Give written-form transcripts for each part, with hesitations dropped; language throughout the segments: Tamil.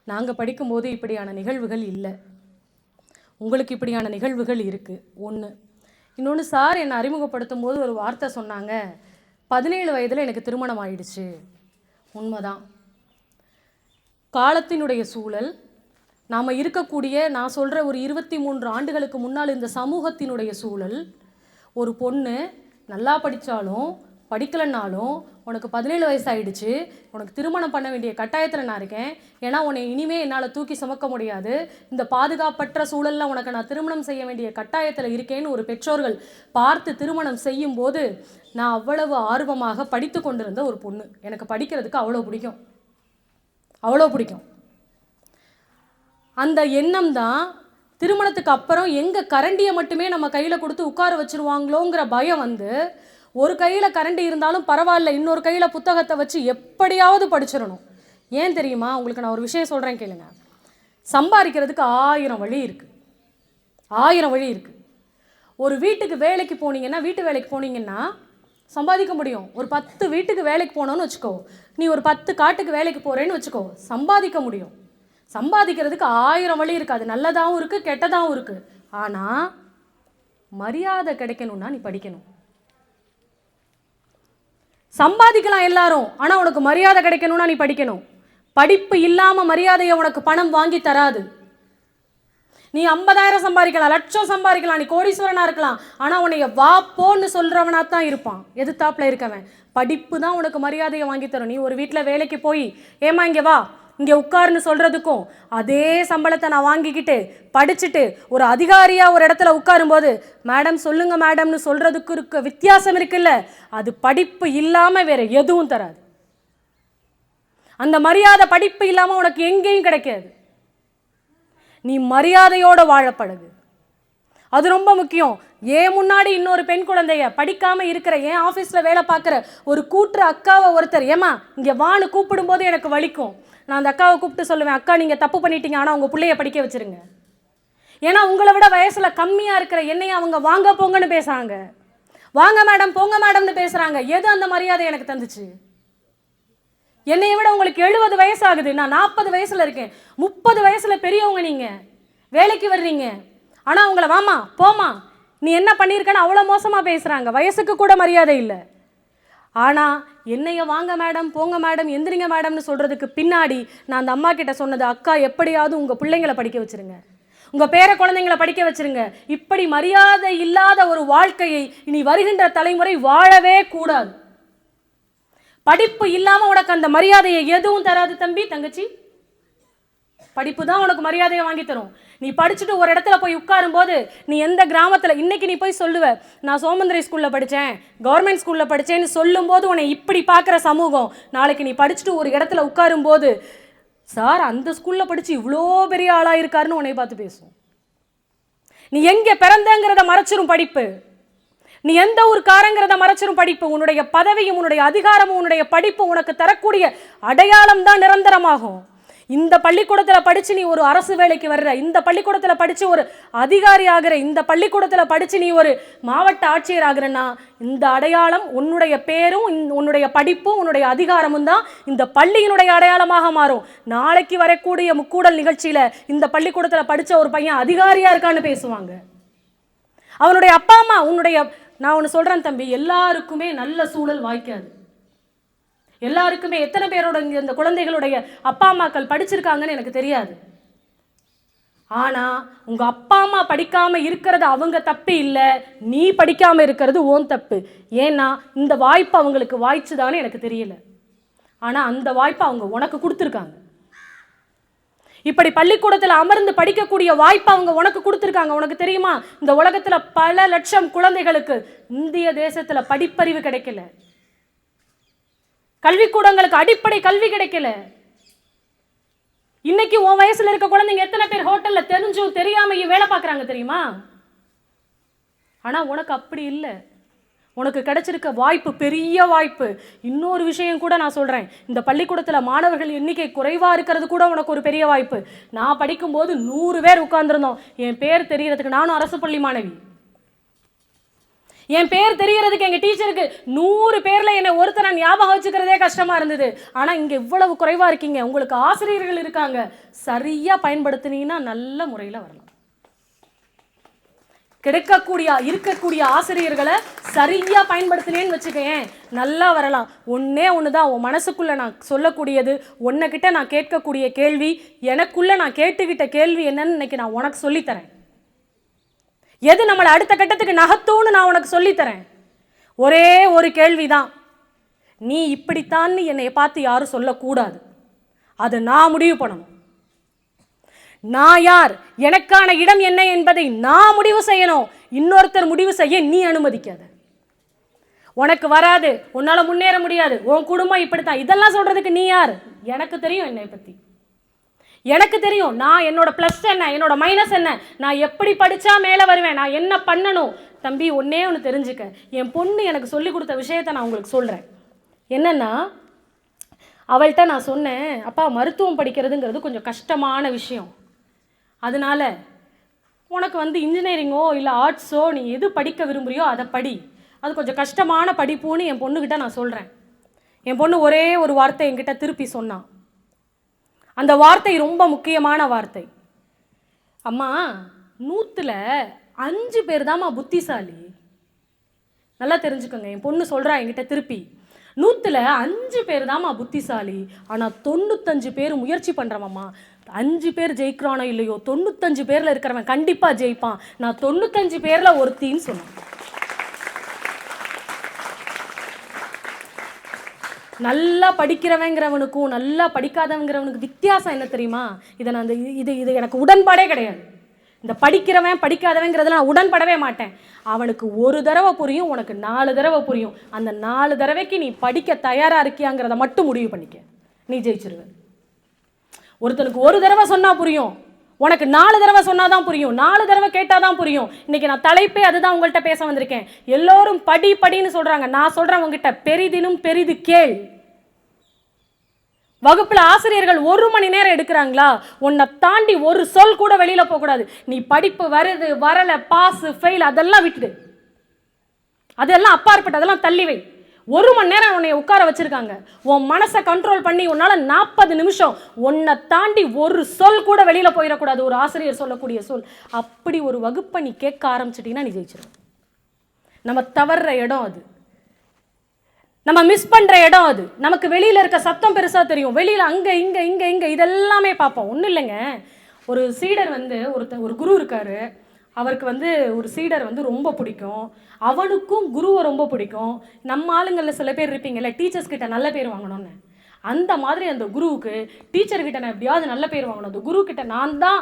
நாங்கள் படிக்கும்போது இப்படியான நிகழ்வுகள் இல்லை. உங்களுக்கு இப்படியான நிகழ்வுகள் இருக்குது. ஒன்று. இன்னொன்று, சார் என்னை அறிமுகப்படுத்தும் போது ஒரு வார்த்தை சொன்னாங்க, 17 வயதில் எனக்கு திருமணம் ஆயிடுச்சு. உண்மைதான். காலத்தினுடைய சூழல், நாம் இருக்கக்கூடிய, நான் சொல்கிற ஒரு 23 ஆண்டுகளுக்கு முன்னால் இந்த சமூகத்தினுடைய சூழல், ஒரு பொண்ணு நல்லா படித்தாலும் படிக்கலைன்னாலும் உனக்கு 17 வயசு ஆகிடுச்சு, உனக்கு திருமணம் பண்ண வேண்டிய கட்டாயத்தில் நான் இருக்கேன், ஏன்னா உன்னை இனிமேல் என்னால் தூக்கி சுமக்க முடியாது, இந்த பாதுகாப்பற்ற சூழலில் உனக்கு நான் திருமணம் செய்ய வேண்டிய கட்டாயத்தில் இருக்கேன்னு ஒரு பெற்றோர்கள் பார்த்து திருமணம் செய்யும் போது நான் அவ்வளவு ஆர்வமாக படித்து கொண்டிருந்த ஒரு பொண்ணு. எனக்கு படிக்கிறதுக்கு அவ்வளோ பிடிக்கும், அவ்வளோ பிடிக்கும். அந்த எண்ணம் தான் திருமணத்துக்கு அப்புறம் எங்கள் கரண்டியை மட்டுமே நம்ம கையில் கொடுத்து உட்கார வச்சுருவாங்களோங்கிற பயம் வந்து, ஒரு கையில் கரண்டி இருந்தாலும் பரவாயில்ல, இன்னொரு கையில் புத்தகத்தை வச்சு எப்படியாவது படிச்சிடணும். ஏன் தெரியுமா? உங்களுக்கு நான் ஒரு விஷயம் சொல்கிறேன் கேளுங்க. சம்பாதிக்கிறதுக்கு 1000 வழி இருக்குது, 1000 வழி இருக்குது. ஒரு வீட்டுக்கு வேலைக்கு போனீங்கன்னா, வீட்டு வேலைக்கு போனீங்கன்னா சம்பாதிக்க முடியும். ஒரு 10 வீட்டுக்கு வேலைக்கு போனோன்னு வச்சுக்கோ, நீ ஒரு 10 காட்டுக்கு வேலைக்கு போகிறேன்னு வச்சுக்கோ, சம்பாதிக்க முடியும். சம்பாதிக்கிறதுக்கு 1000 வழி இருக்குது. அது நல்லதாகவும் இருக்குது, கெட்டதாகவும் இருக்குது. ஆனால் மரியாதை கிடைக்கணும்னா நீ படிக்கணும். சம்பாதிக்கலாம் எல்லாரும், ஆனால் உனக்கு மரியாதை கிடைக்கணும்னா நீ படிக்கணும். படிப்பு இல்லாமல் மரியாதையை உனக்கு பணம் வாங்கி தராது. நீ 50,000 சம்பாதிக்கலாம், லட்சம் சம்பாதிக்கலாம், நீ கோடீஸ்வரனாக இருக்கலாம், ஆனால் உன்னைய வா போன்னு சொல்கிறவனா தான் இருப்பான் எதிர்த்தாப்பில் இருக்கவன். படிப்பு தான் உனக்கு மரியாதையை வாங்கி தரும். நீ ஒரு வீட்டில் வேலைக்கு போய் ஏமா இங்கே வா இங்கே உட்காருன்னு சொல்கிறதுக்கும், அதே சம்பளத்தை நான் வாங்கிக்கிட்டு படிச்சுட்டு ஒரு அதிகாரியாக ஒரு இடத்துல உட்காரும்போது மேடம் சொல்லுங்க மேடம்னு சொல்கிறதுக்கு இருக்க வித்தியாசம் இருக்குல்ல, அது படிப்பு இல்லாமல் வேறு எதுவும் தராது. அந்த மரியாதை படிப்பு இல்லாமல் உனக்கு எங்கேயும் கிடைக்காது. நீ மரியாதையோடு வாழப்பழகு, அது ரொம்ப முக்கியம். ஏன் முன்னாடி இன்னொரு பெண் குழந்தைய படிக்காமல் இருக்கிற, என் ஆஃபீஸில் வேலை பார்க்குற ஒரு கூற்று அக்காவை ஒருத்தர் ஏமா இங்கே வான்னு கூப்பிடும்போது எனக்கு வலிக்கும். நான் அந்த அக்காவை கூப்பிட்டு சொல்லுவேன், அக்கா நீங்கள் தப்பு பண்ணிட்டீங்க, ஆனால் உங்கள் பிள்ளைய படிக்க வச்சுருங்க. ஏன்னா உங்களை விட வயசில் கம்மியாக இருக்கிற என்னையும் அவங்க வாங்க போங்கன்னு பேசுகிறாங்க, வாங்க மேடம் போங்க மேடம்னு பேசுகிறாங்க. எது அந்த மரியாதை எனக்கு தந்துச்சு? என்னைய விட உங்களுக்கு 70 வயசு ஆகுது, நான் 40 வயசில் இருக்கேன். 30 வயசில் பெரியவங்க நீங்கள் வேலைக்கு வர்றீங்க, ஆனால் உங்களை வாமா போமா நீ என்ன பண்ணியிருக்கன்னு அவ்வளோ மோசமாக பேசுகிறாங்க. வயசுக்கு கூட மரியாதை இல்லை. ஆனால் என்னைய வாங்க மேடம் போங்க மேடம் எந்திரிங்க மேடம்னு சொல்கிறதுக்கு பின்னாடி நான் அந்த அம்மா கிட்ட சொன்னது, அக்கா எப்படியாவது உங்கள் பிள்ளைங்களை படிக்க வச்சுருங்க, உங்கள் பேர குழந்தைங்களை படிக்க வச்சுருங்க. இப்படி மரியாதை இல்லாத ஒரு வாழ்க்கையை இனி வருகின்ற தலைமுறை வாழவே கூடாது. படிப்பு இல்லாமல் உனக்கு அந்த மரியாதையை எதுவும் தராது தம்பி தங்கச்சி. படிப்பு தான் உனக்கு மரியாதையை வாங்கி தரும். நீ படிச்சுட்டு ஒரு இடத்துல போய் உட்காரும் போது, நீ எந்த கிராமத்தில் இன்னைக்கு நீ போய் சொல்லுவ நான் சோமந்திரி ஸ்கூலில் படித்தேன், கவர்மெண்ட் ஸ்கூலில் படித்தேன்னு சொல்லும் போது உன்னை இப்படி பார்க்குற சமூகம், நாளைக்கு நீ படிச்சுட்டு ஒரு இடத்துல உட்காரும் போது, சார் அந்த ஸ்கூலில் படித்து இவ்வளோ பெரிய ஆளாக இருக்காருன்னு உன்னை பார்த்து பேசும். நீ எங்கே பிறந்தங்கிறத மறைச்சிரும் படிப்பு, நீ எந்த ஊருக்காரங்கிறத மறைச்சிரும் படிப்பு. உன்னுடைய பதவியும் உன்னுடைய அதிகாரமும் உன்னுடைய படிப்பு உனக்கு தரக்கூடிய அடையாளம் தான் நிரந்தரமாகும். இந்த பள்ளிக்கூடத்தில் படித்து நீ ஒரு அரசு வேலைக்கு வர்ற, இந்த பள்ளிக்கூடத்தில் படித்து ஒரு அதிகாரி ஆகிற, இந்த பள்ளிக்கூடத்தில் படித்து நீ ஒரு மாவட்ட ஆட்சியர் ஆகிறன்னா, இந்த அடையாளம் உன்னுடைய பேரும் உன்னுடைய படிப்பும் உன்னுடைய அதிகாரமும் தான் இந்த பள்ளியினுடைய அடையாளமாக மாறும். நாளைக்கு வரக்கூடிய முக்கூடல் நிகழ்ச்சியில் இந்த பள்ளிக்கூடத்தில் படித்த ஒரு பையன் அதிகாரியாக இருக்கான்னு பேசுவாங்க. அவனுடைய அப்பா அம்மா நான் ஒன்று சொல்கிறேன் தம்பி, எல்லாருக்குமே நல்ல சூழல் வாய்க்காது. எல்லாருக்குமே எத்தனை பேரோட இந்த குழந்தைகளுடைய அப்பா அம்மாக்கள் படிச்சிருக்காங்கன்னு எனக்கு தெரியாது. ஆனால் உங்கள் அப்பா அம்மா படிக்காமல் இருக்கிறது அவங்க தப்பு இல்லை, நீ படிக்காமல் இருக்கிறது ஓன் தப்பு. ஏன்னா இந்த வாய்ப்பு அவங்களுக்கு வாய்ச்சுதானே எனக்கு தெரியல, ஆனால் அந்த வாய்ப்பை அவங்க உனக்கு கொடுத்துருக்காங்க. இப்படி பள்ளிக்கூடத்தில் அமர்ந்து படிக்கக்கூடிய வாய்ப்பை அவங்க உனக்கு கொடுத்துருக்காங்க. உனக்கு தெரியுமா, இந்த உலகத்தில் பல லட்சம் குழந்தைகளுக்கு இந்திய தேசத்தில் படிப்பறிவு கிடைக்கல, கல்விக்கூடங்களுக்கு அடிப்படை கல்வி கிடைக்கல. இன்னைக்கு உன் வயசுல இருக்க குழந்தைங்க எத்தனை பேர் ஹோட்டல்ல தெரிஞ்சும் தெரியாமையும் வேலை பார்க்குறாங்க தெரியுமா? ஆனா உனக்கு அப்படி இல்லை. உனக்கு கிடைச்சிருக்க வாய்ப்பு பெரிய வாய்ப்பு. இன்னொரு விஷயம் கூட நான் சொல்றேன், இந்த பள்ளிக்கூடத்தில் மாணவர்கள் எண்ணிக்கை குறைவா இருக்கிறது கூட உனக்கு ஒரு பெரிய வாய்ப்பு. நான் படிக்கும்போது 100 பேர் உட்கார்ந்துருந்தோம். என் பேர் தெரியறதுக்கு நானும் அரசு பள்ளி மாணவி. என் பேர் தெரியறதுக்கு எங்கள் டீச்சருக்கு 100 பேரில் என்னை ஒருத்தரை ஞாபகம் வச்சுக்கிறதே கஷ்டமாக இருந்தது. ஆனால் இங்கே இவ்வளவு குறைவாக இருக்கீங்க. உங்களுக்கு ஆசிரியர்கள் இருக்காங்க, சரியாக பயன்படுத்தினீங்கன்னா நல்ல முறையில் வரலாம். இருக்கக்கூடிய ஆசிரியர்களை சரியாக பயன்படுத்தினேன்னு வச்சுக்கேன், நல்லா வரலாம். ஒன்றே ஒன்று தான் உன் மனசுக்குள்ளே நான் சொல்லக்கூடியது, உன்னைக்கிட்ட நான் கேட்கக்கூடிய கேள்வி, எனக்குள்ளே நான் கேட்டுக்கிட்ட கேள்வி என்னன்னு இன்னைக்கு நான் உனக்கு சொல்லித்தரேன். எது நம்மளை அடுத்த கட்டத்துக்கு நகர்த்தும்னு நான் உனக்கு சொல்லித்தரேன். ஒரே ஒரு கேள்விதான், நீ இப்படித்தான்னு என்னை பார்த்து யாரும் சொல்லக்கூடாது. அதை நான் முடிவு பண்ணணும். நான் யார், எனக்கான இடம் என்ன என்பதை நான் முடிவு செய்யணும். இன்னொருத்தர் முடிவு செய்ய நீ அனுமதிக்காத. உனக்கு வராது, உன்னால முன்னேற முடியாது, உன் குடும்பம் இப்படித்தான், இதெல்லாம் சொல்றதுக்கு நீ யார்? எனக்கு தெரியும் என்னை பத்தி, எனக்கு தெரியும். நான் என்னோட ப்ளஸ் என்ன, என்னோட மைனஸ் என்ன, நான் எப்படி படித்தா மேலே வருவேன், நான் என்ன பண்ணணும். தம்பி ஒன்றே ஒன்று தெரிஞ்சுக்க, என் பொண்ணு எனக்கு சொல்லி கொடுத்த விஷயத்தை நான் உங்களுக்கு சொல்கிறேன். என்னென்னா, அவள்கிட்ட நான் சொன்னேன், அப்பா மருத்துவம் படிக்கிறதுங்கிறது கொஞ்சம் கஷ்டமான விஷயம், அதனால் உனக்கு இன்ஜினியரிங்கோ இல்லை ஆர்ட்ஸோ நீ எது படிக்க விரும்புகிறியோ அதை படி, அது கொஞ்சம் கஷ்டமான படிப்புன்னு என் பொண்ணுக்கிட்ட நான் சொல்கிறேன். என் பொண்ணு ஒரே ஒரு வார்த்தை என்கிட்ட திருப்பி சொன்னான். அந்த வார்த்தை ரொம்ப முக்கியமான வார்த்தை. அம்மா, 100ல் 5 பேர் தாம்மா புத்திசாலி. நல்லா தெரிஞ்சுக்கோங்க, என் பொண்ணு சொல்கிறா என்கிட்ட திருப்பி, 100ல் 5 பேர் தாம்மா புத்திசாலி, ஆனால் 95 பேர் முயற்சி பண்ணுறவம்மா. 5 பேர் ஜெயிக்கிறானோ இல்லையோ, 95 பேரில் இருக்கிறவன் கண்டிப்பாக ஜெயிப்பான். நான் 95 பேரில் ஒருத்தின்னு சொன்னேன். நல்லா படிக்கிறவங்கிறவனுக்கும் நல்லா படிக்காதவங்கிறவனுக்கு வித்தியாசம் என்ன தெரியுமா? இது எனக்கு உடன்பாடே கிடையாது. இந்த படிக்கிறவன் படிக்காதவங்கிறதுல நான் உடன்படவே மாட்டேன். அவனுக்கு ஒரு தடவை புரியும், உனக்கு 4 தடவை புரியும். அந்த 4 தடவைக்கு நீ படிக்க தயாராக இருக்கியாங்கிறத மட்டும் முடிவு பண்ணிக்க, நீ ஜெயிச்சிருவ. ஒருத்தனுக்கு ஒரு தடவை சொன்னால் புரியும், உனக்கு 4 தடவை சொன்னாதான் புரியும், 4 தடவை கேட்டாதான் புரியும். இன்னைக்கு நான் தலைப்பே அதுதான் உங்கள்கிட்ட பேச வந்திருக்கேன். எல்லோரும் படின்னு சொல்றாங்க, நான் சொல்றேன் உங்ககிட்ட பெரிதினும் பெரிது கேள். வகுப்புல ஆசிரியர்கள் 1 மணி நேரம் எடுக்கிறாங்களா, உன்னை தாண்டி ஒரு சொல் கூட வெளியில போக கூடாது. நீ படிப்பு வருது வரல, பாஸ் ஃபெயில் அதெல்லாம் விட்டுடு, அதெல்லாம் அப்பாற்பட்டு, அதெல்லாம் தள்ளி வை. 1 மணி நேரம் உன்னை உட்கார வச்சிருக்காங்க, உன் மனசை கண்ட்ரோல் பண்ணி உன்னால 40 நிமிஷம் உன்னை தாண்டி ஒரு சொல் கூட வெளியில போயிடக்கூடாது, ஒரு ஆசிரியர் சொல்லக்கூடிய சொல். அப்படி ஒரு வகுப்பை நீ கேட்க ஆரம்பிச்சிட்டீங்கன்னா நீ ஜெயிச்சிடும். நம்ம தவறுற இடம் அது, நம்ம மிஸ் பண்ற இடம் அது. நமக்கு வெளியில இருக்க சத்தம் பெருசா தெரியும், வெளியில அங்க இங்க இங்க இங்க இதெல்லாமே பார்ப்போம். ஒன்றும் இல்லைங்க, ஒரு சீடர் ஒரு குரு இருக்காரு, அவருக்கு ஒரு சீடர் ரொம்ப பிடிக்கும், அவனுக்கும் குருவை ரொம்ப பிடிக்கும். நம்ம ஆளுங்களில் சில பேர் இருப்பீங்கல்ல, டீச்சர்ஸ் கிட்ட நல்ல பேர் வாங்கணும்னு, அந்த மாதிரி அந்த குருவுக்கு டீச்சர்கிட்ட நான் எப்படியாவது நல்ல பேர் வாங்கணும், அந்த குரு கிட்ட நான் தான்,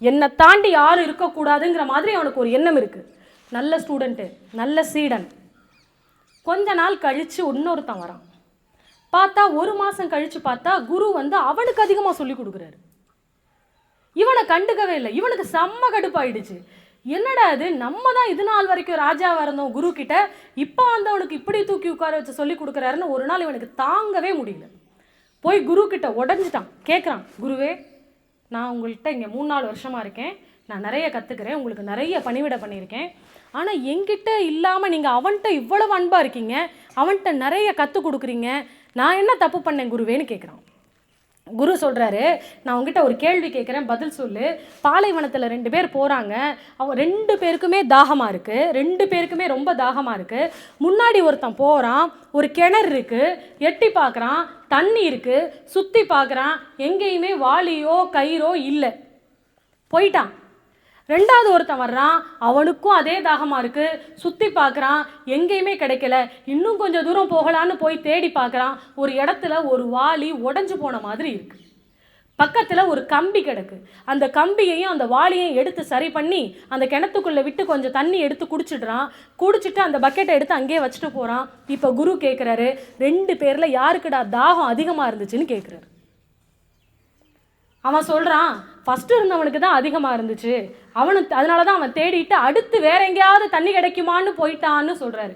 என்னை தாண்டி யாரும் இருக்கக்கூடாதுங்கிற மாதிரி அவனுக்கு ஒரு எண்ணம் இருக்குது. நல்ல ஸ்டூடெண்ட்டு, நல்ல சீடன். கொஞ்ச நாள் கழித்து இன்னொருத்தன் வரான், பார்த்தா 1 மாதம் கழித்து பார்த்தா குரு அவனுக்கு அதிகமாக சொல்லி கொடுக்குறாரு. இவனை கண்டுக்கவே இல்லை, இவனுக்கு செம்ம கடுப்பாயிடுச்சு. என்னடா இது, நம்ம தான் இது நாள் வரைக்கும் ராஜாவாக இருந்தோம் குரு கிட்ட, இப்போ அவனுக்கு இப்படி தூக்கி உட்கார வச்சு சொல்லி கொடுக்குறாருன்னு ஒரு நாள் இவனுக்கு தாங்கவே முடியல. போய் குரு கிட்ட உடஞ்சிட்டான். கேட்குறான், குருவே, நான் உங்கள்கிட்ட இங்கே 3-4 வருஷமாக இருக்கேன், நான் நிறைய கற்றுக்கிறேன், உங்களுக்கு நிறைய பணிவிடை பண்ணியிருக்கேன், ஆனால் என்கிட்ட இல்லாமல் நீங்கள் அவன்கிட்ட இவ்வளவு அன்பாக இருக்கீங்க, அவன்கிட்ட நிறைய கற்றுக் கொடுக்குறீங்க, நான் என்ன தப்பு பண்ணேன் குருவேன்னு கேட்குறான். குரு சொல்கிறாரு, நான் உங்ககிட்ட ஒரு கேள்வி கேட்குறேன், பதில் சொல்லு. பாலைவனத்தில் 2 பேர் போகிறாங்க, அவங்க 2 பேருக்குமே தாகமாக இருக்குது, 2 பேருக்குமே ரொம்ப தாகமாக இருக்குது. முன்னாடி ஒருத்தன் போகிறான், ஒரு கிணறு இருக்குது, எட்டி பார்க்குறான், தண்ணி இருக்குது, சுற்றி பார்க்குறான், எங்கேயுமே வாளியோ கயிறோ இல்லை, போயிட்டான். 2வது ஒருத்தன் வர்றான், அவனுக்கும் அதே தாகமாக இருக்குது, சுற்றி பார்க்குறான், எங்கேயுமே கிடைக்கல, இன்னும் கொஞ்சம் தூரம் போகலான்னு போய் தேடி பார்க்குறான். ஒரு இடத்துல ஒரு வாளி உடஞ்சி போன மாதிரி இருக்குது, பக்கத்தில் ஒரு கம்பி கிடக்கு, அந்த கம்பியையும் அந்த வாளியையும் எடுத்து சரி பண்ணி அந்த கிணத்துக்குள்ளே விட்டு கொஞ்சம் தண்ணி எடுத்து குடிச்சிடுறான். குடிச்சிட்டு அந்த பக்கெட்டை எடுத்து அங்கேயே வச்சுட்டு போகிறான். இப்போ குரு கேட்குறாரு, 2 பேரில் யாருக்குடா தாகம் அதிகமாக இருந்துச்சுன்னு கேட்குறாரு. அவன் சொல்கிறான், ஃபஸ்ட்டு இருந்தவனுக்கு தான் அதிகமாக இருந்துச்சு, அதனால தான் அவன் தேடிட்டு அடுத்து வேற எங்கேயாவது தண்ணி கிடைக்குமான்னு போயிட்டான்னு சொல்கிறாரு.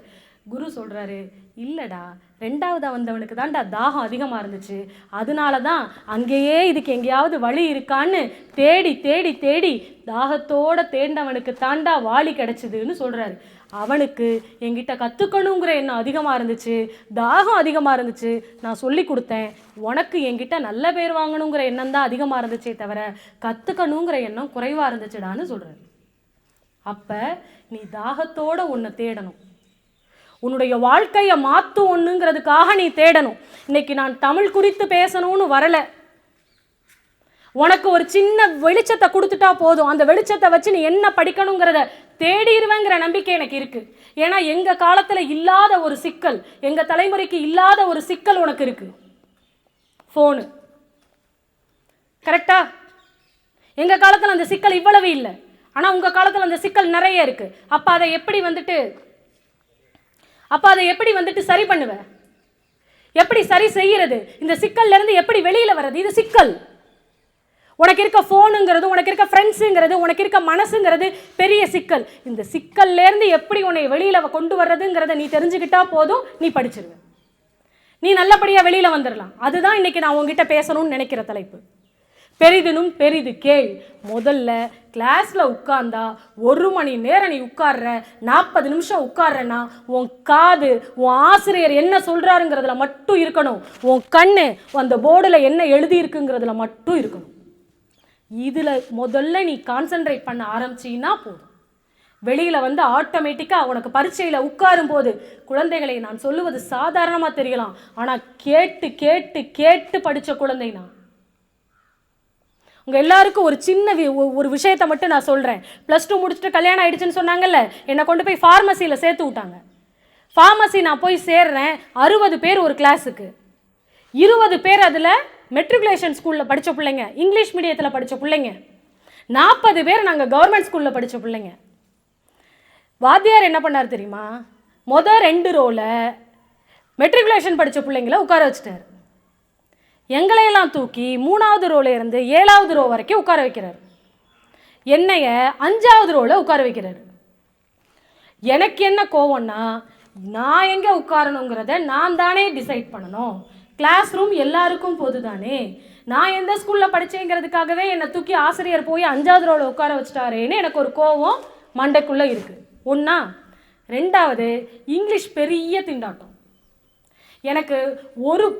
குரு சொல்கிறாரு, இல்லைடா, 2வது வந்தவனுக்கு தான்டா தாகம் அதிகமாக இருந்துச்சு, அதனால தான் அங்கேயே இதுக்கு எங்கேயாவது வழி இருக்கான்னு தேடி தேடி தேடி தாகத்தோடு தேண்டவனுக்கு தாண்டா வாளி கிடச்சிதுன்னு சொல்கிறாரு. அவனுக்கு என்கிட்ட கற்றுக்கணுங்கிற எண்ணம் அதிகமாக இருந்துச்சு, தாகம் அதிகமாக இருந்துச்சு. நான் சொல்லி கொடுத்தேன். உனக்கு என்கிட்ட நல்ல பேர் வாங்கணுங்கிற எண்ணம் தான் அதிகமாக இருந்துச்சே தவிர கற்றுக்கணுங்கிற எண்ணம் குறைவாக இருந்துச்சுடான்னு சொல்கிறேன். அப்போ நீ தாகத்தோடு ஒன்று தேடணும். உன்னுடைய வாழ்க்கையை மாற்றும் ஒன்றுங்கிறதுக்காக நீ தேடணும். இன்னைக்கு நான் தமிழ் குறித்து பேசணும்னு வரலை. உனக்கு ஒரு சின்ன வெளிச்சத்தை கொடுத்துட்டா போதும். அந்த வெளிச்சத்தை வச்சு நீ என்ன படிக்கணுங்கிறத தேடிடுவேங்கிற நம்பிக்கை எனக்கு இருக்கு. ஏன்னா எங்கள் காலத்தில் இல்லாத ஒரு சிக்கல், எங்கள் தலைமுறைக்கு இல்லாத ஒரு சிக்கல் உனக்கு இருக்கு, ஃபோனு. கரெக்டா? எங்கள் காலத்தில் அந்த சிக்கல் இவ்வளவு இல்லை, ஆனால் உங்கள் காலத்தில் அந்த சிக்கல் நிறைய இருக்கு. அப்போ அதை எப்படி வந்துட்டு சரி பண்ணுவ? எப்படி சரி செய்யறது? இந்த சிக்கல்ல இருந்து எப்படி வெளியில வர்றது? இது சிக்கல். உனக்கு இருக்க ஃபோனுங்கிறது, உனக்கு இருக்க ஃப்ரெண்ட்ஸுங்கிறது, உனக்கு இருக்க மனசுங்கிறது பெரிய சிக்கல். இந்த சிக்கல்லேருந்து எப்படி உன்னை வெளியில் கொண்டு வர்றதுங்கிறத நீ தெரிஞ்சுக்கிட்டா போதும், நீ படிச்சிருவ. நீ நல்லபடியாக வெளியில் வந்துடலாம். அதுதான் இன்றைக்கி நான் உங்ககிட்ட பேசணும்னு நினைக்கிற தலைப்பு. பெரிதினும் பெரிது கேள். முதல்ல கிளாஸில் உட்கார்ந்தா 1 மணி நேரம் நீ உட்கார்ற, 40 நிமிஷம் உட்கார்றன்னா உன் காது உன் ஆசிரியர் என்ன சொல்கிறாருங்கிறதுல மட்டும் இருக்கணும். உன் கண்ணு அந்த போர்டில் என்ன எழுதியிருக்குங்கிறதுல மட்டும் இருக்கணும். இதில் முதல்ல நீ கான்சென்ட்ரேட் பண்ண ஆரம்பிச்சின்னா போதும். வெளியில் வந்து ஆட்டோமேட்டிக்காக உனக்கு பரீட்சையில் உட்காரும் போது, குழந்தைகளை நான் சொல்லுவது சாதாரணமாக தெரியலாம், ஆனால் கேட்டு கேட்டு கேட்டு படித்த குழந்தை நான். உங்கள் எல்லாருக்கும் ஒரு சின்ன ஒரு விஷயத்தை மட்டும் நான் சொல்கிறேன். +2 முடிச்சுட்டு கல்யாணம் ஆகிடுச்சுன்னு சொன்னாங்கல்ல, என்னை கொண்டு போய் ஃபார்மசியில் சேர்த்து விட்டாங்க. ஃபார்மசி நான் போய் சேர்றேன். 60 பேர் ஒரு கிளாஸுக்கு, 20 பேர் அதில் மெட்ரிகுலேஷன் ஸ்கூலில் படித்த பிள்ளைங்க, இங்கிலீஷ் மீடியத்தில் படித்த பிள்ளைங்க, 40 பேர் நாங்கள் கவர்மெண்ட் ஸ்கூலில் படித்த பிள்ளைங்க. வாத்தியார் என்ன பண்ணார் தெரியுமா? மொதல் 2 ரோவில் மெட்ரிகுலேஷன் படித்த பிள்ளைங்களை உட்கார வச்சுட்டார். எங்களையெல்லாம் தூக்கி 3வது ரோவில் இருந்து 7வது ரோ வரைக்கும் உட்கார வைக்கிறார். என்னைய 5வது ரோவில் உட்கார வைக்கிறார். எனக்கு என்ன கோவம்னா, நான் எங்கே உட்காரணுங்கிறத நான் தானே டிசைட் பண்ணணும். கிளாஸ் ரூம் எல்லாருக்கும் பொது தானே. நான் எந்த ஸ்கூலில் படித்தேங்கிறதுக்காகவே என்னை தூக்கி ஆசிரியர் போய் 5வது ரோவில் உட்கார வச்சுட்டாரேன்னு எனக்கு ஒரு கோவம் மண்டைக்குள்ளே இருக்குது. ஒன்றா. 2வது, இங்கிலீஷ் பெரிய திண்டாட்டம். எனக்கு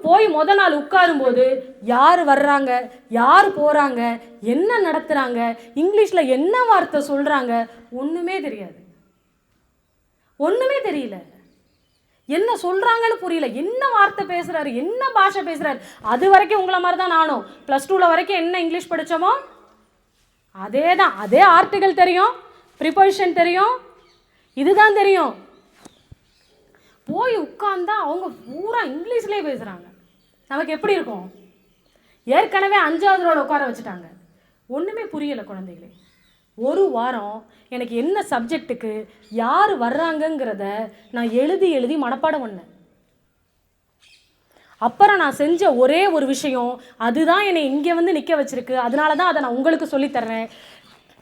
போய் மொதல் நாள் உட்காரும்போது யார் வர்றாங்க, யார் போகிறாங்க, என்ன நடத்துகிறாங்க, இங்கிலீஷில் என்ன வார்த்தை சொல்கிறாங்க, ஒன்றுமே தெரியாது. ஒன்றுமே தெரியல. என்ன சொல்கிறாங்கன்னு புரியல. என்ன வார்த்தை பேசுகிறாரு, என்ன பாஷை பேசுகிறாரு. அது வரைக்கும் உங்களை மாதிரி தான் நானும். +2 வரைக்கும் என்ன இங்கிலீஷ் படித்தோமோ அதே தான். அதே ஆர்டிகல் தெரியும், ப்ரிப்போசிஷன் தெரியும், இதுதான் தெரியும். போய் உட்கார்ந்தா அவங்க பூரா இங்கிலீஷ்லேயே பேசுகிறாங்க. நமக்கு எப்படி இருக்கும்? ஏற்கனவே 5வது ரோவில் உட்கார வச்சுட்டாங்க. ஒன்றுமே புரியலை குழந்தைகளே. ஒரு வாரம் எனக்கு என்ன சப்ஜெக்டுக்கு யார் வர்றாங்கங்கிறத நான் எழுதி மனப்பாடம் பண்ணேன். அப்புறம் நான் செஞ்ச ஒரே ஒரு விஷயம், அதுதான் என்னை இங்கே வந்து நிற்க வச்சிருக்கு. அதனால தான் அதை நான் உங்களுக்கு சொல்லித்தர்றேன்.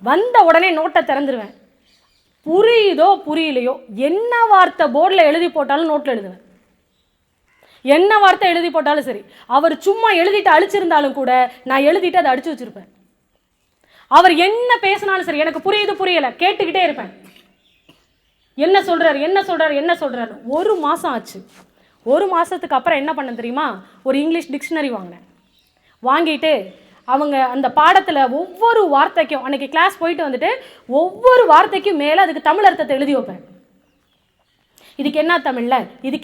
வந்த உடனே நோட்டை திறந்துருவேன். புரியுதோ புரியலையோ, என்ன வார்த்தை போர்டில் எழுதி போட்டாலும் நோட்டில் எழுதுவேன். என்ன வார்த்தை எழுதி போட்டாலும் சரி. அவர் சும்மா எழுதிட்டு அழிச்சிருந்தாலும் கூட நான் எழுதிட்டு அதை அடிச்சு வச்சிருப்பேன். அவர் என்ன பேசினாலும் சரி, எனக்கு புரியுது புரியலை கேட்டுக்கிட்டே இருப்பேன். என்ன சொல்கிறாரு. 1 மாதம் ஆச்சு. 1 மாதத்துக்கு அப்புறம் என்ன பண்ண தெரியுமா? ஒரு இங்கிலீஷ் டிக்ஷனரி வாங்கினேன். வாங்கிட்டு அவங்க அந்த பாடத்தில் ஒவ்வொரு வார்த்தைக்கும், அன்றைக்கி கிளாஸ் போயிட்டு வந்துட்டு ஒவ்வொரு வார்த்தைக்கும் மேலே அதுக்கு தமிழ் அர்த்தத்தை எழுதி வைப்பேன். இதுக்கு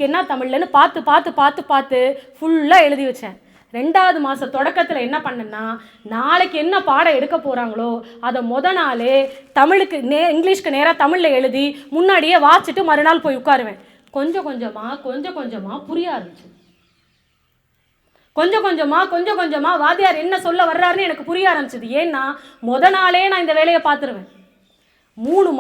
என்ன தமிழ்லன்னு பார்த்து ஃபுல்லாக எழுதி வச்சேன். 2வது மாதம் தொடக்கத்தில் என்ன பண்ணேன்னா, நாளைக்கு என்ன பாடம் எடுக்க போகிறாங்களோ அதை நாளே தமிழுக்கு இங்கிலீஷ்க்கு நேராக தமிழில் எழுதி முன்னாடியே வாசிச்சுட்டு மறுநாள் போய் உட்காருவேன். கொஞ்சம் கொஞ்சமாக புரிய ஆரம்பிச்சு. கொஞ்சம் கொஞ்சமாக வாத்தியார் என்ன சொல்ல வர்றாருன்னு எனக்கு புரிய ஆரம்பிச்சது. ஏன்னா நாளே நான் இந்த வேலையை பார்த்துருவேன். 3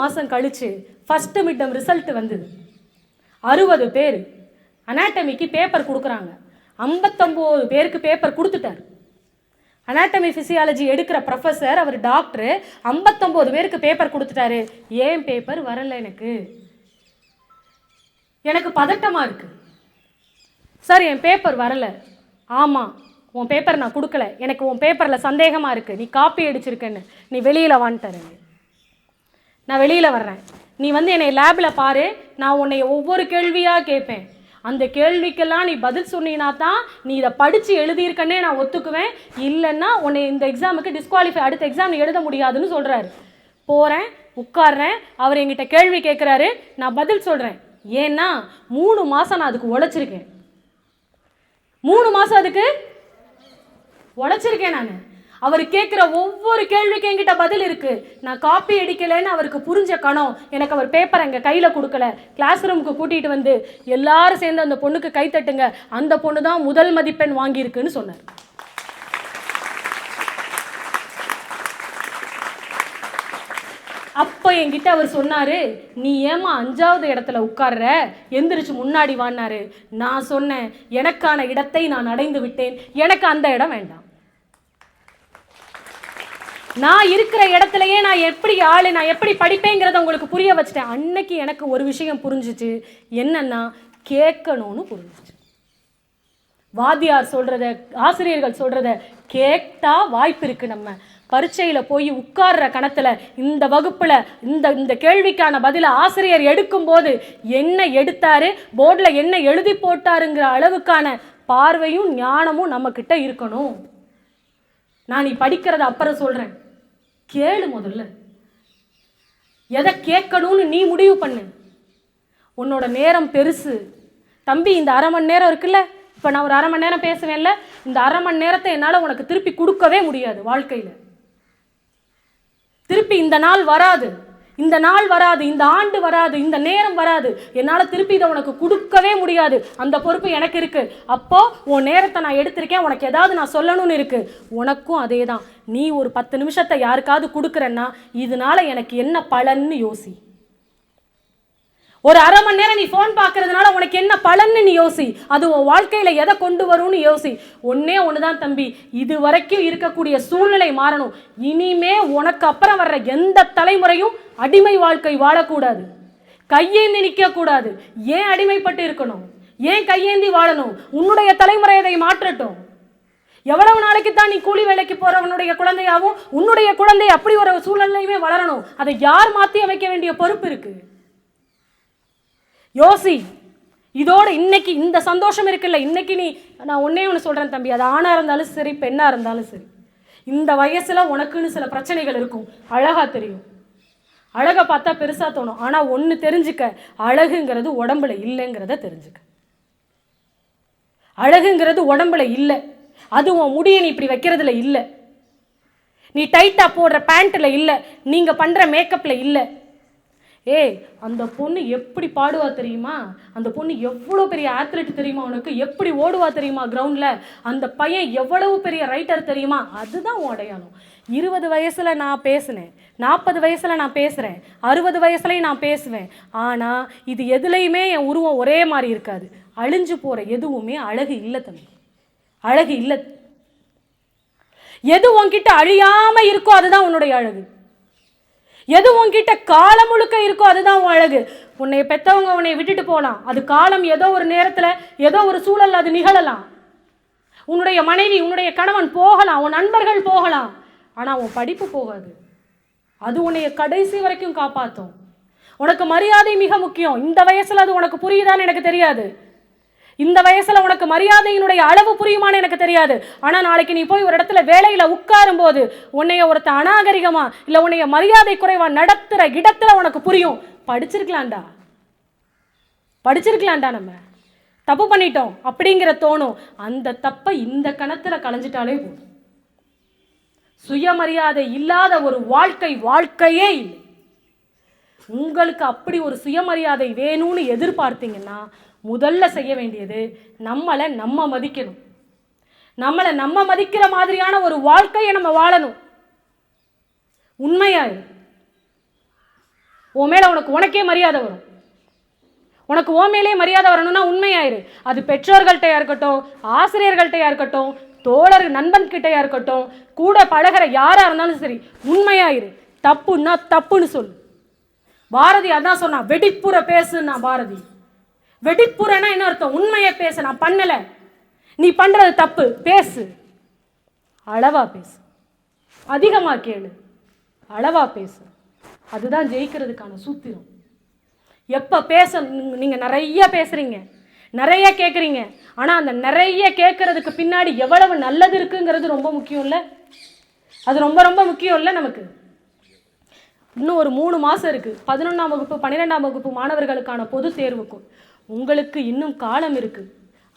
மாதம் கழிச்சு ஃபஸ்ட்டு மிட் டர்ம் ரிசல்ட் வந்தது. 60 பேர் அனாட்டமிக்கு பேப்பர் கொடுக்குறாங்க. 59 பேருக்கு பேப்பர் கொடுத்துட்டார். அனாட்டமி ஃபிசியாலஜி எடுக்கிற ப்ரொஃபஸர், அவர் டாக்டரு, 59 பேருக்கு பேப்பர் கொடுத்துட்டாரு. ஏன் பேப்பர் வரல? எனக்கு பதட்டமாக இருக்குது. சார் என் பேப்பர் வரலை. ஆமாம், உன் பேப்பர் நான் கொடுக்கல, எனக்கு உன் பேப்பரில் சந்தேகமாக இருக்குது, நீ காப்பி அடிச்சிருக்கேன்னு, நீ வெளியில் வான்ட்டாரு. நான் வெளியில் வர்றேன், நீ வந்து என்னை லேபில் பாரு, நான் உன்னை ஒவ்வொரு கேள்வியாக கேட்பேன். அந்த கேள்விக்கெல்லாம் நீ பதில் சொன்னீங்கன்னா தான் நீ இதை படித்து எழுதியிருக்கன்னே நான் ஒத்துக்குவேன். இல்லைன்னா உன்னை இந்த எக்ஸாமுக்கு டிஸ்குவாலிஃபை, அடுத்த எக்ஸாம் நீ எழுத முடியாதுன்னு சொல்கிறாரு. போகிறேன், உட்கார்றேன், அவர் என்கிட்ட கேள்வி கேட்குறாரு, நான் பதில் சொல்கிறேன். ஏன்னா 3 மாதம் நான் அதுக்கு உழைச்சிருக்கேன். 3 மாதம் அதுக்கு உழைச்சிருக்கேன் நான். அவர் கேட்குற ஒவ்வொரு கேள்விக்கும் என்கிட்ட பதில் இருக்கு. நான் காப்பி அடிக்கலைன்னு அவருக்கு புரிஞ்ச கணம். எனக்கு அவர் பேப்பர் எங்கள் கையில் கொடுக்கல, கிளாஸ் ரூமுக்கு கூட்டிகிட்டு வந்து எல்லாரும் சேர்ந்து அந்த பொண்ணுக்கு கை தட்டுங்க, அந்த பொண்ணு தான் முதல் மதிப்பெண் வாங்கியிருக்குன்னு சொன்னார். அப்போ என்கிட்ட அவர் சொன்னார், நீ ஏமா 5வது இடத்துல உட்கார்ற, எந்திரிச்சு முன்னாடி வான்னாரு. நான் சொன்னேன், எனக்கான இடத்தை நான் அடைந்து விட்டேன், எனக்கு அந்த இடம் வேண்டாம். நான் இருக்கிற இடத்துலையே நான் எப்படி ஆளு, நான் எப்படி படிப்பேங்கிறத உங்களுக்கு புரிய வச்சுட்டேன். அன்னைக்கு எனக்கு ஒரு விஷயம் புரிஞ்சிச்சு, என்னன்னா கேட்கணும்னு புரிஞ்சிச்சு. வாத்தியார் சொல்றத, ஆசிரியர்கள் சொல்றத கேட்டா வாய்ப்பு இருக்கு. நம்ம பரீட்சையில் போய் உட்கார்ற கணத்தில் இந்த வகுப்பில் இந்த கேள்விக்கான பதிலை ஆசிரியர் எடுக்கும்போது என்ன எடுத்தாரு, போர்டில் என்ன எழுதி போட்டாருங்கிற அளவுக்கான பார்வையும் ஞானமும் நம்மக்கிட்ட இருக்கணும். நான் நீ படிக்கிறத அப்புறம் சொல்கிறேன், கேளு. முதல்ல எதை கேட்கணும்னு நீ முடிவு பண்ணு. உன்னோட நேரம் பெருசு தம்பி. இந்த 1/2 மணி நேரம் இருக்குல்ல, இப்போ நான் ஒரு 1/2 மணி நேரம் பேசுவேன்ல, இந்த 1/2 மணி நேரத்தை என்னால் உனக்கு திருப்பி கொடுக்கவே முடியாது. வாழ்க்கையில் திருப்பி இந்த நாள் வராது, இந்த நாள் வராது, இந்த ஆண்டு வராது, இந்த நேரம் வராது. என்னால் திருப்பி இதை உனக்கு கொடுக்கவே முடியாது. அந்த பொறுப்பு எனக்கு இருக்கு. அப்போ உன் நேரத்தை நான் எடுத்திருக்கேன், உனக்கு ஏதாவது நான் சொல்லணும்னு இருக்கு. உனக்கும் அதே தான். நீ ஒரு 10 நிமிஷத்தை யாருக்காவது கொடுக்குறேன்னா இதனால எனக்கு என்ன பலன்னு யோசி. ஒரு 1/2 மணி நேரம் நீ ஃபோன் பார்க்கறதுனால உனக்கு என்ன பலன்னு நீ யோசி. அது உன் வாழ்க்கையில எதை கொண்டு வரும்னு யோசி. ஒன்னே ஒண்ணுதான் தம்பி, இது வரைக்கும் இருக்கக்கூடிய சூழ்நிலை மாறணும். இனிமே உனக்கு அப்புறம் வர்ற எந்த தலைமுறையும் அடிமை வாழ்க்கை வாழக்கூடாது, கையேந்தி நிற்க கூடாது. ஏன் அடிமைப்பட்டு இருக்கணும்? ஏன் கையேந்தி வாழணும்? உன்னுடைய தலைமுறை அதை மாற்றட்டும். எவ்வளவு நாளைக்கு தான் நீ கூலி வேலைக்கு போறவனுடைய குழந்தையாவும் உன்னுடைய குழந்தை அப்படி ஒரு சூழ்நிலையுமே வளரணும்? அதை யார் மாற்றி அமைக்க வேண்டிய பொறுப்பு இருக்கு? யோசி. இதோட இன்னைக்கு இந்த சந்தோஷம் இருக்குல்ல, இன்னைக்கு நீ, நான் ஒன்னே ஒன்று சொல்றேன் தம்பி, அது ஆணா இருந்தாலும் சரி பெண்ணா இருந்தாலும் சரி, இந்த வயசுல உனக்குன்னு சில பிரச்சனைகள் இருக்கும். அழகா தெரியும், அழகை பார்த்தா பெருசா தோணும். ஆனா ஒன்று தெரிஞ்சுக்க, அழகுங்கிறது உடம்புல இல்லைங்கிறத தெரிஞ்சுக்க. அழகுங்கிறது உடம்புல இல்லை, அது உன் முடியை நீ இப்படி வைக்கிறதுல இல்லை, நீ டைட்டா போடுற பேண்ட்ல இல்லை, நீங்க பண்ற மேக்கப்ல இல்லை. ஏய், அந்த பொண்ணு எப்படி பாடுவா தெரியுமா? அந்த பொண்ணு எவ்வளோ பெரிய ஆத்லெட் தெரியுமா? உனக்கு எப்படி ஓடுவா தெரியுமா கிரவுண்டில்? அந்த பையன் எவ்வளவு பெரிய ரைட்டர் தெரியுமா? அதுதான் உன் அடையாளம். 20 வயசில் நான் பேசினேன், 40 வயசில் நான் பேசுகிறேன், 60 வயசுலையும் நான் பேசுவேன். ஆனால் இது எதுலையுமே என் உருவம் ஒரே மாதிரி இருக்காது. அழிஞ்சு போகிற எதுவுமே அழகு இல்லை தம்பி, அழகு இல்லை. எது உன்கிட்ட அழியாமல் இருக்கோ அதுதான் உன்னுடைய அழகு. எது உன்கிட்ட காலம் முழுக்க இருக்கோ அதுதான் உன் அழகு. உன்னை பெற்றவங்க உன்னை விட்டுட்டு போகலாம், அது காலம் ஏதோ ஒரு நேரத்தில் ஏதோ ஒரு சூழல் அது நிகழலாம். உன்னுடைய மனைவி உன்னுடைய கணவன் போகலாம், உன் நண்பர்கள் போகலாம், ஆனால் உன் படிப்பு போகாது. அது உன்னைய கடைசி வரைக்கும் காப்பாற்றும். உனக்கு மரியாதை மிக முக்கியம். இந்த வயசில் அது உனக்கு புரியுதான்னு எனக்கு தெரியாது. இந்த வயசுல உனக்கு மரியாதையினுடைய அளவு புரியுமான்னு எனக்கு தெரியாது. ஆனா நாளைக்கு நீ போய் ஒரு இடத்துல வேலையில உட்காரும் போது உன்னைய ஒருத்த அநாகரிகமா இல்ல உன்னைய மரியாதை குறைவா நடத்துற இடத்துல உனக்கு புரியும். படிச்சிருக்கலாம்டா, படிச்சிருக்கலாம்டா, நம்ம தப்பு பண்ணிட்டோம் அப்படிங்கிற தோணும். அந்த தப்பை இந்த கணத்துல களைஞ்சிட்டாலே போதும். சுயமரியாதை இல்லாத ஒரு வாழ்க்கையே இல்லை. உங்களுக்கு அப்படி ஒரு சுயமரியாதை வேணும்னு எதிர்பார்த்தீங்கன்னா முதல்ல செய்ய வேண்டியது நம்மளை நம்ம மதிக்கணும். நம்மளை நம்ம மதிக்கிற மாதிரியான ஒரு வாழ்க்கையை நம்ம வாழணும். உண்மையாயிரு. உன் மேல உனக்கே மரியாதை வரும். உனக்கு உன் மேலே மரியாதை வரணும்னா உண்மையாயிரு. அது பெற்றோர்கள்ட்டையா இருக்கட்டும், ஆசிரியர்கள்ட்டையா இருக்கட்டும், தோழர் நண்பன் கிட்டையா இருக்கட்டும், கூட பழகிற யாரா இருந்தாலும் சரி, உண்மையாயிரு. தப்புன்னா தப்புன்னு சொல்லு. பாரதி அதான் சொன்னா, வெடிப்புற பேசுன்னா. பாரதி வெடிப்புறனா என்ன அர்த்தம்? உண்மையை பேச. நான் பண்ணல, நீ பண்றது தப்பு, பேசு. அளவா பேசு, அதிகமா கேளு, அளவா பேசு. அதுதான் ஜெயிக்கிறதுக்கான சூத்திரம். எப்போ நீங்கள் நிறைய பேசுகிறீங்க, நிறைய கேட்குறீங்க, ஆனால் அந்த நிறைய கேட்கறதுக்கு பின்னாடி எவ்வளவு நல்லது இருக்குங்கிறது ரொம்ப முக்கியம் இல்லை? அது ரொம்ப ரொம்ப முக்கியம் இல்லை நமக்கு? இன்னும் ஒரு 3 மாதம் இருக்குது 11ஆம் வகுப்பு 12ஆம் வகுப்பு மாணவர்களுக்கான பொது தேர்வுக்கும். உங்களுக்கு இன்னும் காலம் இருக்குது.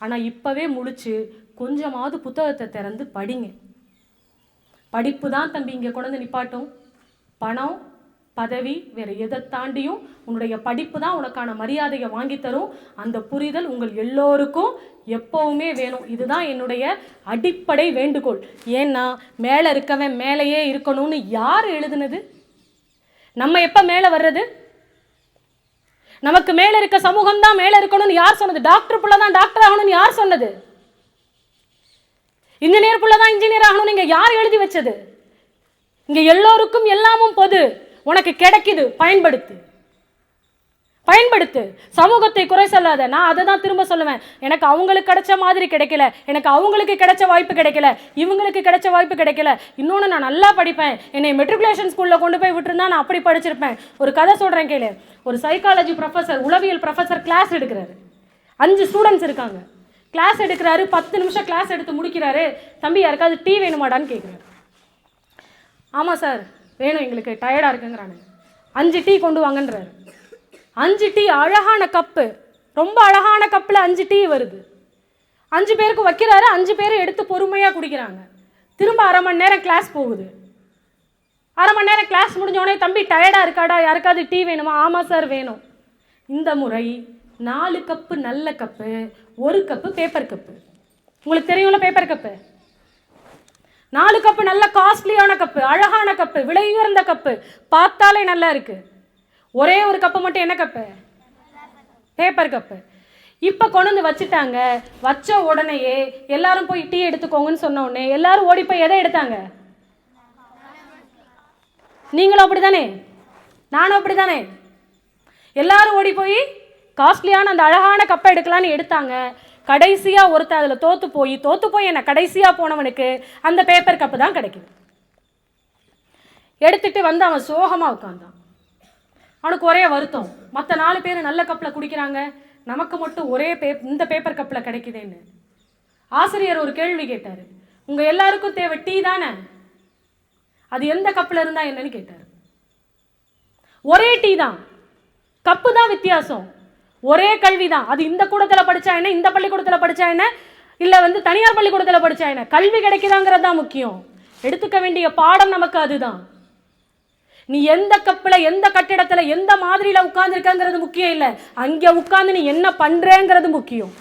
ஆனால் இப்போவே முழிச்சு கொஞ்சமாவது புத்தகத்தை திறந்து படிங்க. படிப்பு தான் தம்பி இங்கே கொண்டு வந்து நிப்பாட்டும். பணம், பதவி, வேறு எதை தாண்டியும் உன்னுடைய படிப்பு தான் உனக்கான மரியாதையை வாங்கி தரும். அந்த புரிதல் உங்கள் எல்லோருக்கும் எப்போவுமே வேணும். இதுதான் என்னுடைய அடிப்படை வேண்டுகோள். ஏன்னா மேலே இருக்கவன் மேலேயே இருக்கணும்னு யார் எழுதுனது? நம்ம எப்போ மேலே வர்றது? நமக்கு மேலே இருக்க சமூகம் தான் மேலே இருக்கணும்னு யார் சொன்னது? டாக்டர் புள்ள தான் டாக்டர் ஆகணும்னு யார் சொன்னது? இன்ஜினியர் புள்ள தான் இன்ஜினியர் ஆகணும்னு இங்கே யார் எழுதி வச்சது? இங்கே எல்லோருக்கும் எல்லாமும் பொது. உனக்கு கிடைக்குது, பயன்படுத்து. பயன்படுத்து. சமூகத்தை குறை சொல்லாத. நான் அதை தான் திரும்ப சொல்லுவேன். எனக்கு அவங்களுக்கு கிடைச்ச மாதிரி கிடைக்கல, எனக்கு அவங்களுக்கு கிடைச்ச வாய்ப்பு கிடைக்கல, இவங்களுக்கு கிடைச்ச வாய்ப்பு கிடைக்கல. இன்னொன்று, நான் நல்லா படிப்பேன், என்னை மெட்ரிகுலேஷன் ஸ்கூலில் கொண்டு போய் விட்டுருந்தா நான் அப்படி படிச்சிருப்பேன். ஒரு கதை சொல்கிறேன் கேளு. ஒரு சைக்காலஜி ப்ரொஃபஸர், உளவியல் ப்ரொஃபஸர் கிளாஸ் எடுக்கிறாரு. 5 ஸ்டூடெண்ட்ஸ் இருக்காங்க. கிளாஸ் எடுக்கிறாரு. 10 நிமிஷம் கிளாஸ் எடுத்து முடிக்கிறாரு. தம்பி யாருக்காவது டீ வேணுமாடான்னு கேட்குறாரு. ஆமாம் சார் வேணும், எங்களுக்கு டயர்டாக இருக்குங்கிறானு. 5 டீ கொண்டு வாங்கன்றாரு. 5 டீ, அழகான கப்பு, ரொம்ப அழகான கப்பில் 5 டீ வருது. 5 பேருக்கு வைக்கிறாரு. 5 பேரும் எடுத்து பொறுமையாக குடிக்கிறாங்க. திரும்ப அரை மணி நேரம் கிளாஸ் போகுது. அரை மணி நேரம் கிளாஸ் முடிஞ்சோடனே, தம்பி டயர்டாக இருக்காடா, யாருக்காவது டீ வேணுமா? ஆமாம் சார் வேணும். இந்த முறை 4 கப்பு நல்ல கப்பு, 1 கப்பு பேப்பர் கப்பு. உங்களுக்கு தெரியும்ல பேப்பர் கப்பு? 4 கப்பு நல்ல காஸ்ட்லியான கப்பு, அழகான கப்பு, விலை உயர்ந்த கப்பு, பார்த்தாலே நல்லா இருக்கு. ஒரே ஒரு கப்பு மட்டும் என்ன கப்பு? Paper cup. இப்போ கொண்டு வந்து வச்சுட்டாங்க. வச்ச உடனேயே எல்லாரும் போய் டீ எடுத்துக்கோங்கன்னு சொன்ன உடனே எல்லாரும் ஓடி போய் எதை எடுத்தாங்க? நீங்களும் அப்படிதானே, நானும் அப்படிதானே. எல்லாரும் ஓடி போய் காஸ்ட்லியான அந்த அழகான கப்பை எடுக்கலான்னு எடுத்தாங்க. கடைசியாக ஒருத்தர் அதில் தோற்று போய் என்ன கடைசியாக போனவனுக்கு அந்த பேப்பர் கப்பு தான் கிடைக்குது. எடுத்துட்டு வந்து அவன் சோகமாக உட்காந்தான். அவனுக்கு ஒரே வருத்தம். மற்ற 4 பேர் நல்ல கப்பில் குடிக்கிறாங்க, நமக்கு மட்டும் இந்த பேப்பர் கப்பில் கிடைக்குதுன்னு. ஆசிரியர் ஒரு கேள்வி கேட்டார். உங்கள் எல்லாருக்கும் தேவை டீ தானே, அது எந்த கப்பில் இருந்தால் என்னன்னு கேட்டார். ஒரே டீ தான், கப்பு தான் வித்தியாசம். ஒரே கல்வி தான். அது இந்த கூடத்தில் படித்தா என்ன, இந்த பள்ளிக்கூடத்தில் படித்தா என்ன, இல்லை தனியார் பள்ளிக்கூடத்தில் படித்தா என்ன, கல்வி கிடைக்குதாங்கிறது தான் முக்கியம். எடுத்துக்க வேண்டிய பாடம் நமக்கு அதுதான். நீ எந்த கப்பில், எந்த கட்டிடத்தில், எந்த மாதிரியில் உட்கார்ந்துருக்கங்கிறது முக்கியம் இல்லை. அங்கே உட்கார்ந்து நீ என்ன பண்ணுறேங்கிறது முக்கியம்.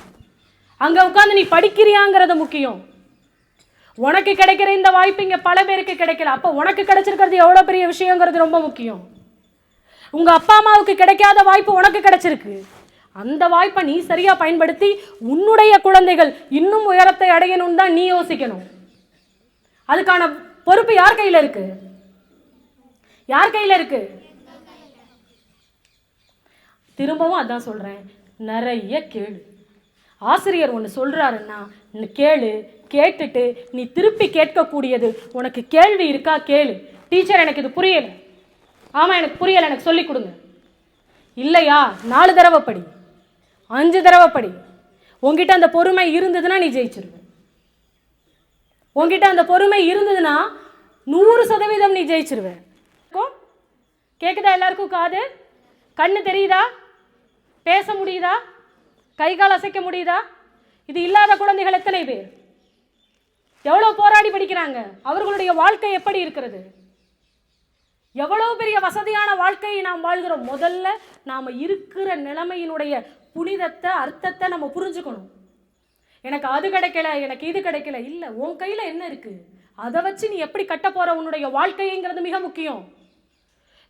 அங்கே உட்கார்ந்து நீ படிக்கிறியாங்கிறது முக்கியம். உனக்கு கிடைக்கிற இந்த வாய்ப்பு இங்கே பல பேருக்கு கிடைக்கல. அப்போ உனக்கு கிடைச்சிருக்கிறது எவ்வளோ பெரிய விஷயங்கிறது ரொம்ப முக்கியம். உங்கள் அப்பா அம்மாவுக்கு கிடைக்காத வாய்ப்பு உனக்கு கிடைச்சிருக்கு. அந்த வாய்ப்பை நீ சரியாக பயன்படுத்தி உன்னுடைய குழந்தைகள் இன்னும் உயரத்தை அடையணும் தான் நீ யோசிக்கணும். அதுக்கான பொறுப்பு யார் கையில் இருக்கு? யார் கையில் இருக்கு? திரும்பவும் அதான் சொல்கிறேன், நிறைய கேளு. ஆசிரியர் ஒன்று சொல்கிறாருன்னா கேளு. கேட்டுட்டு நீ திருப்பி கேட்கக்கூடியது, உனக்கு கேள்வி இருக்கா கேளு. டீச்சர் எனக்கு இது புரியலை, ஆமாம் எனக்கு புரியலை, எனக்கு சொல்லிக் கொடுங்க. இல்லையா 4 தடவை படி, 5 தடவை படி. உங்ககிட்ட அந்த பொறுமை இருந்ததுன்னா நீ ஜெயிச்சிருவ. உங்ககிட்ட அந்த பொறுமை இருந்ததுன்னா 100% நீ ஜெயிச்சிருவ. கேட்குதா எல்லாருக்கும்? காது, கண்ணு தெரியுதா? பேச முடியுதா? கை கால் அசைக்க முடியுதா? இது இல்லாத குழந்தைகள் எத்தனை பேர்? எவ்வளோ போராடி படிக்கிறாங்க? அவர்களுடைய வாழ்க்கை எப்படி இருக்கிறது? எவ்வளவு பெரிய வசதியான வாழ்க்கையை நாம் வாழ்கிறோம். முதல்ல நாம் இருக்கிற நிலைமையினுடைய புனிதத்தை, அர்த்தத்தை நம்ம புரிஞ்சுக்கணும். எனக்கு அது கிடைக்கல, எனக்கு இது கிடைக்கல, இல்லை. உன் கையில் என்ன இருக்கு, அதை வச்சு நீ எப்படி கட்ட போற உன்னுடைய வாழ்க்கைங்கிறது மிக முக்கியம்.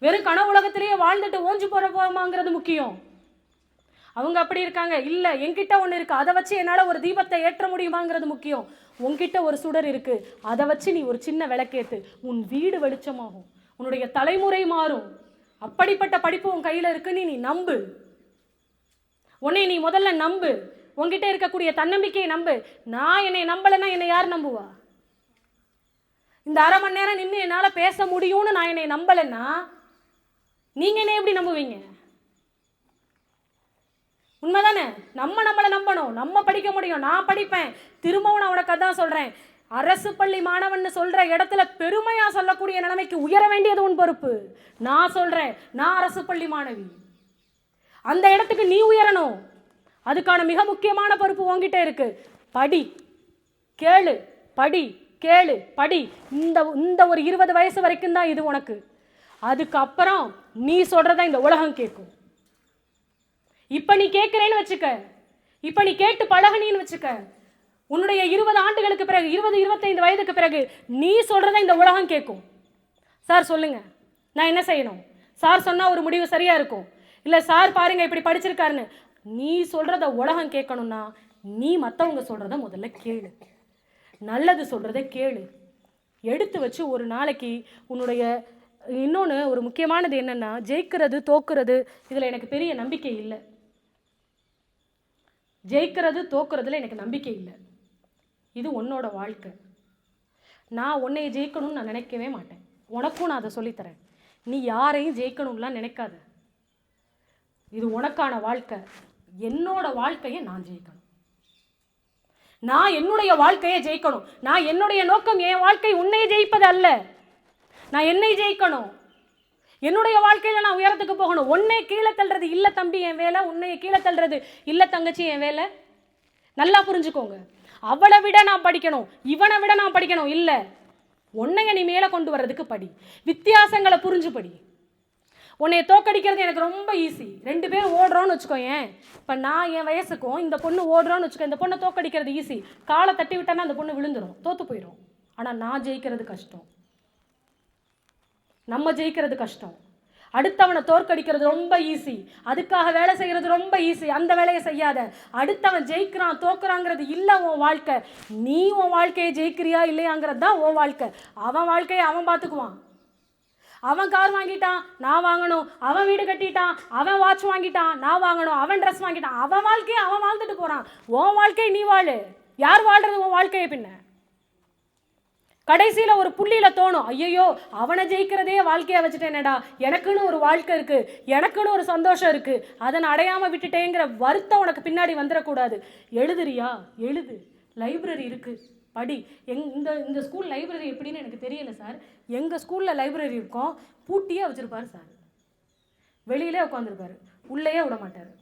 வெறும் கனவு உலகத்திலேயே வாழ்ந்துட்டு ஓஞ்சு போறோமாங்கிறது முக்கியம். அவங்க அப்படி இருக்காங்க, இல்லை என்கிட்ட ஒன்று இருக்கு, அதை வச்சு என்னால் ஒரு தீபத்தை ஏற்ற முடியுமாங்கிறது முக்கியம். உன்கிட்ட ஒரு சுடர் இருக்கு, அதை வச்சு நீ ஒரு சின்ன விளக்கேத்து, உன் வீடு வெளிச்சமாகும், உன்னுடைய தலைமுறை மாறும். அப்படிப்பட்ட படிப்பு உன் கையில் இருக்குன்னு நீ நம்பு. உன்னை நீ முதல்ல நம்பு. உன்கிட்ட இருக்கக்கூடிய தன்னம்பிக்கையை நம்பு. நான் என்னை நம்பலைன்னா என்னை யார் நம்புவா? இந்த அரை மணி நேரம் நின்று என்னால் பேச முடியும்னு நான் என்னை நம்பலைன்னா நீங்க என்ன எப்படி நம்புவீங்க? உண்மைதானே? நம்மளை நம்பணும், நம்ம படிக்க முடியும். நான் படிப்பேன். திரும்பவும் நான் உனக்கு அதான் சொல்றேன், அரசு பள்ளி மாணவன் சொல்ற இடத்துல பெருமையா சொல்லக்கூடிய நிலைமைக்கு உயர வேண்டியது உன் பொறுப்பு. நான் சொல்றேன், நான் அரசு பள்ளி மாணவி, அந்த இடத்துக்கு நீ உயரணும். அதுக்கான மிக முக்கியமான பொறுப்பு உன்கிட்ட இருக்கு. படி, கேளு, படி, கேளு, படி. இந்த ஒரு 20 வயசு வரைக்கும் தான் இது உனக்கு. அதுக்கப்புறம் நீ சொல்றத இந்த உலகம் கேட்கும். இப்ப நீ கேட்கிறேன்னு வச்சுக்க, இப்ப நீ கேட்டு பழகினு வச்சுக்க, உன்னுடைய 20 ஆண்டுகளுக்கு பிறகு, 20-25 வயதுக்கு பிறகு நீ சொல்றத இந்த உலகம் கேட்கும். சார் சொல்லுங்க, நான் என்ன செய்யணும்? சார் சொன்னா ஒரு முடிவு சரியா இருக்கும், இல்ல சார் பாருங்க இப்படி படிச்சிருக்காருன்னு நீ சொல்றத உலகம் கேட்கணும்னா நீ மற்றவங்க சொல்றத முதல்ல கேளு. நல்லது சொல்றத கேளு. எடுத்து வச்சு ஒரு நாளைக்கு உன்னுடைய இன்னொன்று ஒரு முக்கியமானது என்னன்னா, ஜெயிக்கிறது தோக்குறது இதில் எனக்கு பெரிய நம்பிக்கை இல்லை. ஜெயிக்கிறது தோக்குறதுல எனக்கு நம்பிக்கை இல்லை. இது உன்னோட வாழ்க்கை. நான் உன்னைய ஜெயிக்கணும்னு நான் நினைக்கவே மாட்டேன். உனக்கும் நான் அதை சொல்லித்தரேன். நீ யாரையும் ஜெயிக்கணும்லாம் நினைக்காத. இது உனக்கான வாழ்க்கை. என்னோட வாழ்க்கையை நான் ஜெயிக்கணும். நான் என்னுடைய வாழ்க்கையை ஜெயிக்கணும். நான் என்னுடைய நோக்கம் என் வாழ்க்கை உன்னை ஜெயிப்பது அல்ல. நான் என்னை ஜெயிக்கணும். என்னுடைய வாழ்க்கையில நான் உயரத்துக்கு போகணும். உன்னை கீழே தள்ளுறது இல்ல தம்பி என் வேலை, உன்னை கீழே தள்ளுறது இல்ல தங்கச்சி என் வேலை. நல்லா புரிஞ்சுக்கோங்க. அவளை விட நான் படிக்கணும், இவனை விட நான் படிக்கணும் இல்ல. உன்னைய நீ மேலே கொண்டு வர்றதுக்கு படி. வித்தியாசங்களை புரிஞ்சு படி. உன்னைய தோக்கடிக்கிறது எனக்கு ரொம்ப ஈஸி. 2 பேர் ஓடுறோன்னு வச்சுக்கோ. ஏன் இப்போ நான் என் வயசுக்கும் இந்த பொண்ணு ஓடுறோன்னு வச்சுக்கோ. இந்த பொண்ணை தோக்கடிக்கிறது ஈஸி. காலை தட்டி விட்டானா அந்த பொண்ணு விழுந்துடும், தோத்து போயிடும். ஆனால் நான் ஜெயிக்கிறது கஷ்டம். நம்ம ஜெயிக்கிறது கஷ்டம். அடுத்தவனை தோற்கடிக்கிறது ரொம்ப ஈஸி. அதுக்காக வேலை செய்கிறது ரொம்ப ஈஸி. அந்த வேலையை செய்யாத. அடுத்தவன் ஜெயிக்கிறான் தோக்குறாங்கிறது இல்லை உன் வாழ்க்கை. நீ உன் வாழ்க்கையை ஜெயிக்கிறியா இல்லையாங்கிறது தான் உன் வாழ்க்கை. அவன் வாழ்க்கையை அவன் பார்த்துக்குவான். அவன் கார் வாங்கிட்டான், நான் வாங்கணும். அவன் வீடு கட்டிட்டான், அவன் வாட்ச் வாங்கிட்டான், நான் வாங்கணும். அவன் ட்ரெஸ் வாங்கிட்டான், அவன் வாழ்க்கையை அவன் வாழ்ந்துட்டு போகிறான். உன் வாழ்க்கையை நீ வாழு. யார் வாழ்றது உன் வாழ்க்கையை? பின்ன கடைசியில் ஒரு புள்ளியில் தோணும், ஐயோ அவனை ஜெயிக்கிறதே வாழ்க்கையை வச்சுட்டேனேடா, எனக்குன்னு ஒரு வாழ்க்கை இருக்குது, எனக்குன்னு ஒரு சந்தோஷம் இருக்குது, அதை நான் அடையாமல் விட்டுட்டேங்கிற வருத்தம் உனக்கு பின்னாடி வந்துடக்கூடாது. எழுதுறியா? எழுது. லைப்ரரி இருக்குது, படி. இந்த ஸ்கூல் லைப்ரரி எப்படின்னு எனக்கு தெரியல சார். எங்கள் ஸ்கூலில் லைப்ரரி இருக்கும், பூட்டியே வச்சுருப்பார் சார். வெளியிலே உட்காந்துருப்பார், உள்ளேயே விட மாட்டார்.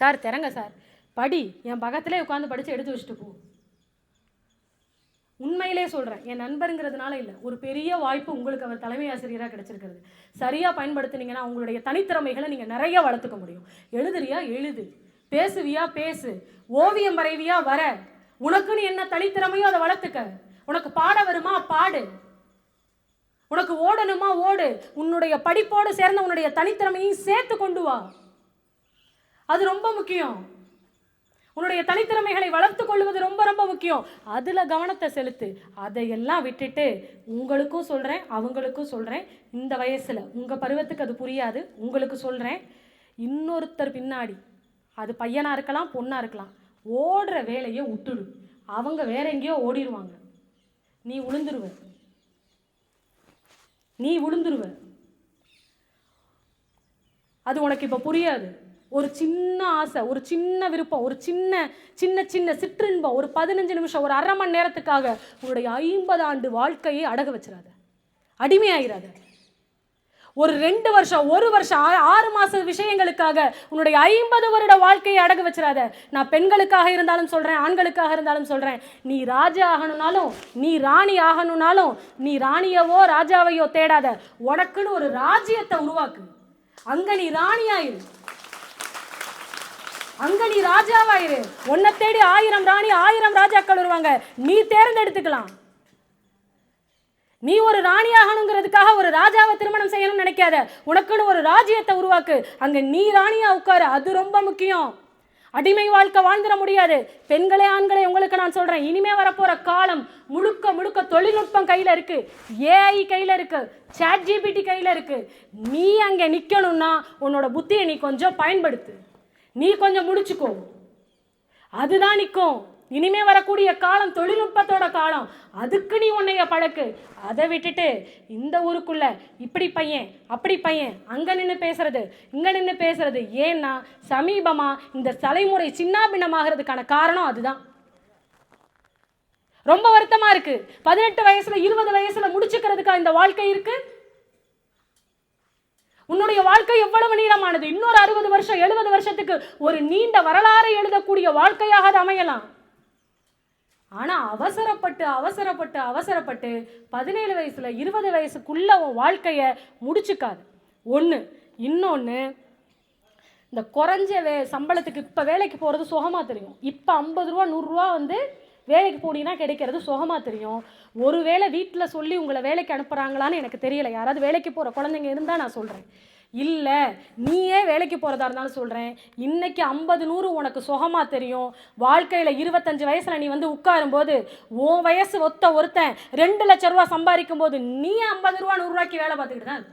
சார் திறங்க சார், படி. என் பக்கத்திலே உட்காந்து படித்து எடுத்து வச்சுட்டு போ. உண்மையிலே சொல்கிறேன், என் நண்பருங்கிறதுனால இல்லை, ஒரு பெரிய வாய்ப்பு உங்களுக்கு அவர் தலைமை ஆசிரியராக கிடச்சிருக்கிறது. சரியாக பயன்படுத்தினீங்கன்னா உங்களுடைய தனித்திறமைகளை நீங்கள் நிறைய வளர்த்துக்க முடியும். எழுதுறியா? எழுது. பேசுவியா? பேசு. ஓவியம் வரைவியா? வர. உனக்குன்னு என்ன தனித்திறமையோ அதை வளர்த்துக்க. உனக்கு பாட வருமா? பாடு. உனக்கு ஓடணுமா? ஓடு. உன்னுடைய படிப்போடு சேர்ந்த உன்னுடைய தனித்திறமையும் சேர்த்து கொண்டு வா. அது ரொம்ப முக்கியம். உன்னுடைய தனித்திறமைகளை வளர்த்து கொள்வது ரொம்ப ரொம்ப முக்கியம். அதில் கவனத்தை செலுத்து. அதையெல்லாம் விட்டுட்டு உங்களுக்கும் சொல்கிறேன், அவங்களுக்கும் சொல்கிறேன், இந்த வயசில் உங்கள் பருவத்துக்கு அது புரியாது, உங்களுக்கு சொல்கிறேன், இன்னொருத்தர் பின்னாடி, அது பையனாக இருக்கலாம் பொண்ணாக இருக்கலாம், ஓடுற வேலையை விட்டுடு. அவங்க வேற எங்கேயோ ஓடிடுவாங்க, நீ விழுந்துருவ. நீ விழுந்துருவ. அது உனக்கு இப்போ புரியாது. ஒரு சின்ன ஆசை, ஒரு சின்ன விருப்பம், ஒரு சின்ன சின்ன சின்ன சிற்றின்பம், ஒரு 15 நிமிஷம், ஒரு அரை மணி நேரத்துக்காக உன்னுடைய 50 ஆண்டு வாழ்க்கையை அடக வச்சிடாத, அடிமையாயிராத. ஒரு 2 வருஷம், 1 வருஷம், 6 மாத விஷயங்களுக்காக உன்னுடைய 50 வருட வாழ்க்கையை அடகு வச்சிடாத. நான் பெண்களுக்காக இருந்தாலும் சொல்கிறேன், ஆண்களுக்காக இருந்தாலும் சொல்கிறேன். நீ ராஜா ஆகணும்னாலும், நீ ராணி ஆகணும்னாலும், நீ ராணியவோ ராஜாவையோ தேடாத. உனக்குன்னு ஒரு ராஜ்யத்தை உருவாக்கு. அங்கே நீ ராணியாயிரு, அங்க நீ ராஜாவாயிரு. உன்னை தேடி 1000 ராணி 1000 ராஜாக்கள் வருவாங்க, நீ தேர்ந்தெடுத்துக்கலாம். நீ ஒரு ராணி ஆகணுங்கிறதுக்காக ஒரு ராஜாவை திருமணம் செய்யணும்னு நினைக்காத. உனக்குன்னு ஒரு ராஜ்யத்தை உருவாக்கு. அங்க நீ ராணியா உட்காரு, அது ரொம்ப முக்கியம். அடிமை வாழ்க்கை வாழ்ந்துட முடியாது. பெண்களே ஆண்களே உங்களுக்கு நான் சொல்றேன், இனிமே வரப்போற காலம் முழுக்க முழுக்க தொழில்நுட்பம் கையில இருக்கு, ஏஐ கையில இருக்கு, ChatGPT கையில இருக்கு. நீ அங்க நிக்கணும்னா உன்னோட புத்தியை நீ கொஞ்சம் பயன்படுத்து, நீ கொஞ்சம் முடிச்சுக்கோ, அதுதான் நிற்கும். இனிமே வரக்கூடிய காலம் தொழில்நுட்பத்தோட காலம். அதுக்கு நீ உன்னைய பழக்கு. அதை விட்டுட்டு இந்த ஊருக்குள்ள இப்படி பையன் அப்படி பையன் அங்க நின்று பேசுறது இங்க நின்று பேசுறது. ஏன்னா சமீபமா இந்த தலைமுறை சின்னாபின்னமாகிறதுக்கான காரணம் அதுதான். ரொம்ப வருத்தமா இருக்கு. 18 வயசுல 20 வயசுல முடிச்சுக்கிறதுக்கா இந்த வாழ்க்கை இருக்கு? உன்னுடைய வாழ்க்கை எவ்வளவு நீளமானது. இன்னொரு 60 வருஷம் 70 வருஷத்துக்கு ஒரு நீண்ட வரலாறு எழுதக்கூடிய வாழ்க்கையாக அது அமையலாம். ஆனா அவசரப்பட்டு அவசரப்பட்டு அவசரப்பட்டு 17 வயசுல 20 வயசுக்குள்ள உன் வாழ்க்கைய முடிச்சுக்காது. ஒண்ணு. இன்னொன்னு, இந்த குறைஞ்ச சம்பளத்துக்கு இப்ப வேலைக்கு போறது சுகமா தெரியும். இப்ப 50 ரூபா 100 ரூபா வந்து வேலைக்கு போனீங்கன்னா கிடைக்கிறது சுகமா தெரியும். ஒருவேளை வீட்டில் சொல்லி உங்களை வேலைக்கு அனுப்புறாங்களான்னு எனக்கு தெரியல. யாராவது வேலைக்கு போற குழந்தைங்க இருந்தா நான் சொல்றேன். இல்ல நீயே வேலைக்கு போறதா இருந்தாலும் சொல்றேன். இன்னைக்கு 50 100 உனக்கு சுகமா தெரியும். வாழ்க்கையில 25 வயசுல நீ வந்து உட்காரும் போது உன் வயசு ஒருத்தன் 2 லட்சம் ரூபாய் சம்பாதிக்கும் போது நீ 50 ரூபா 100 ரூபாய்க்கு வேலை பார்த்துக்கிட்டு தான்.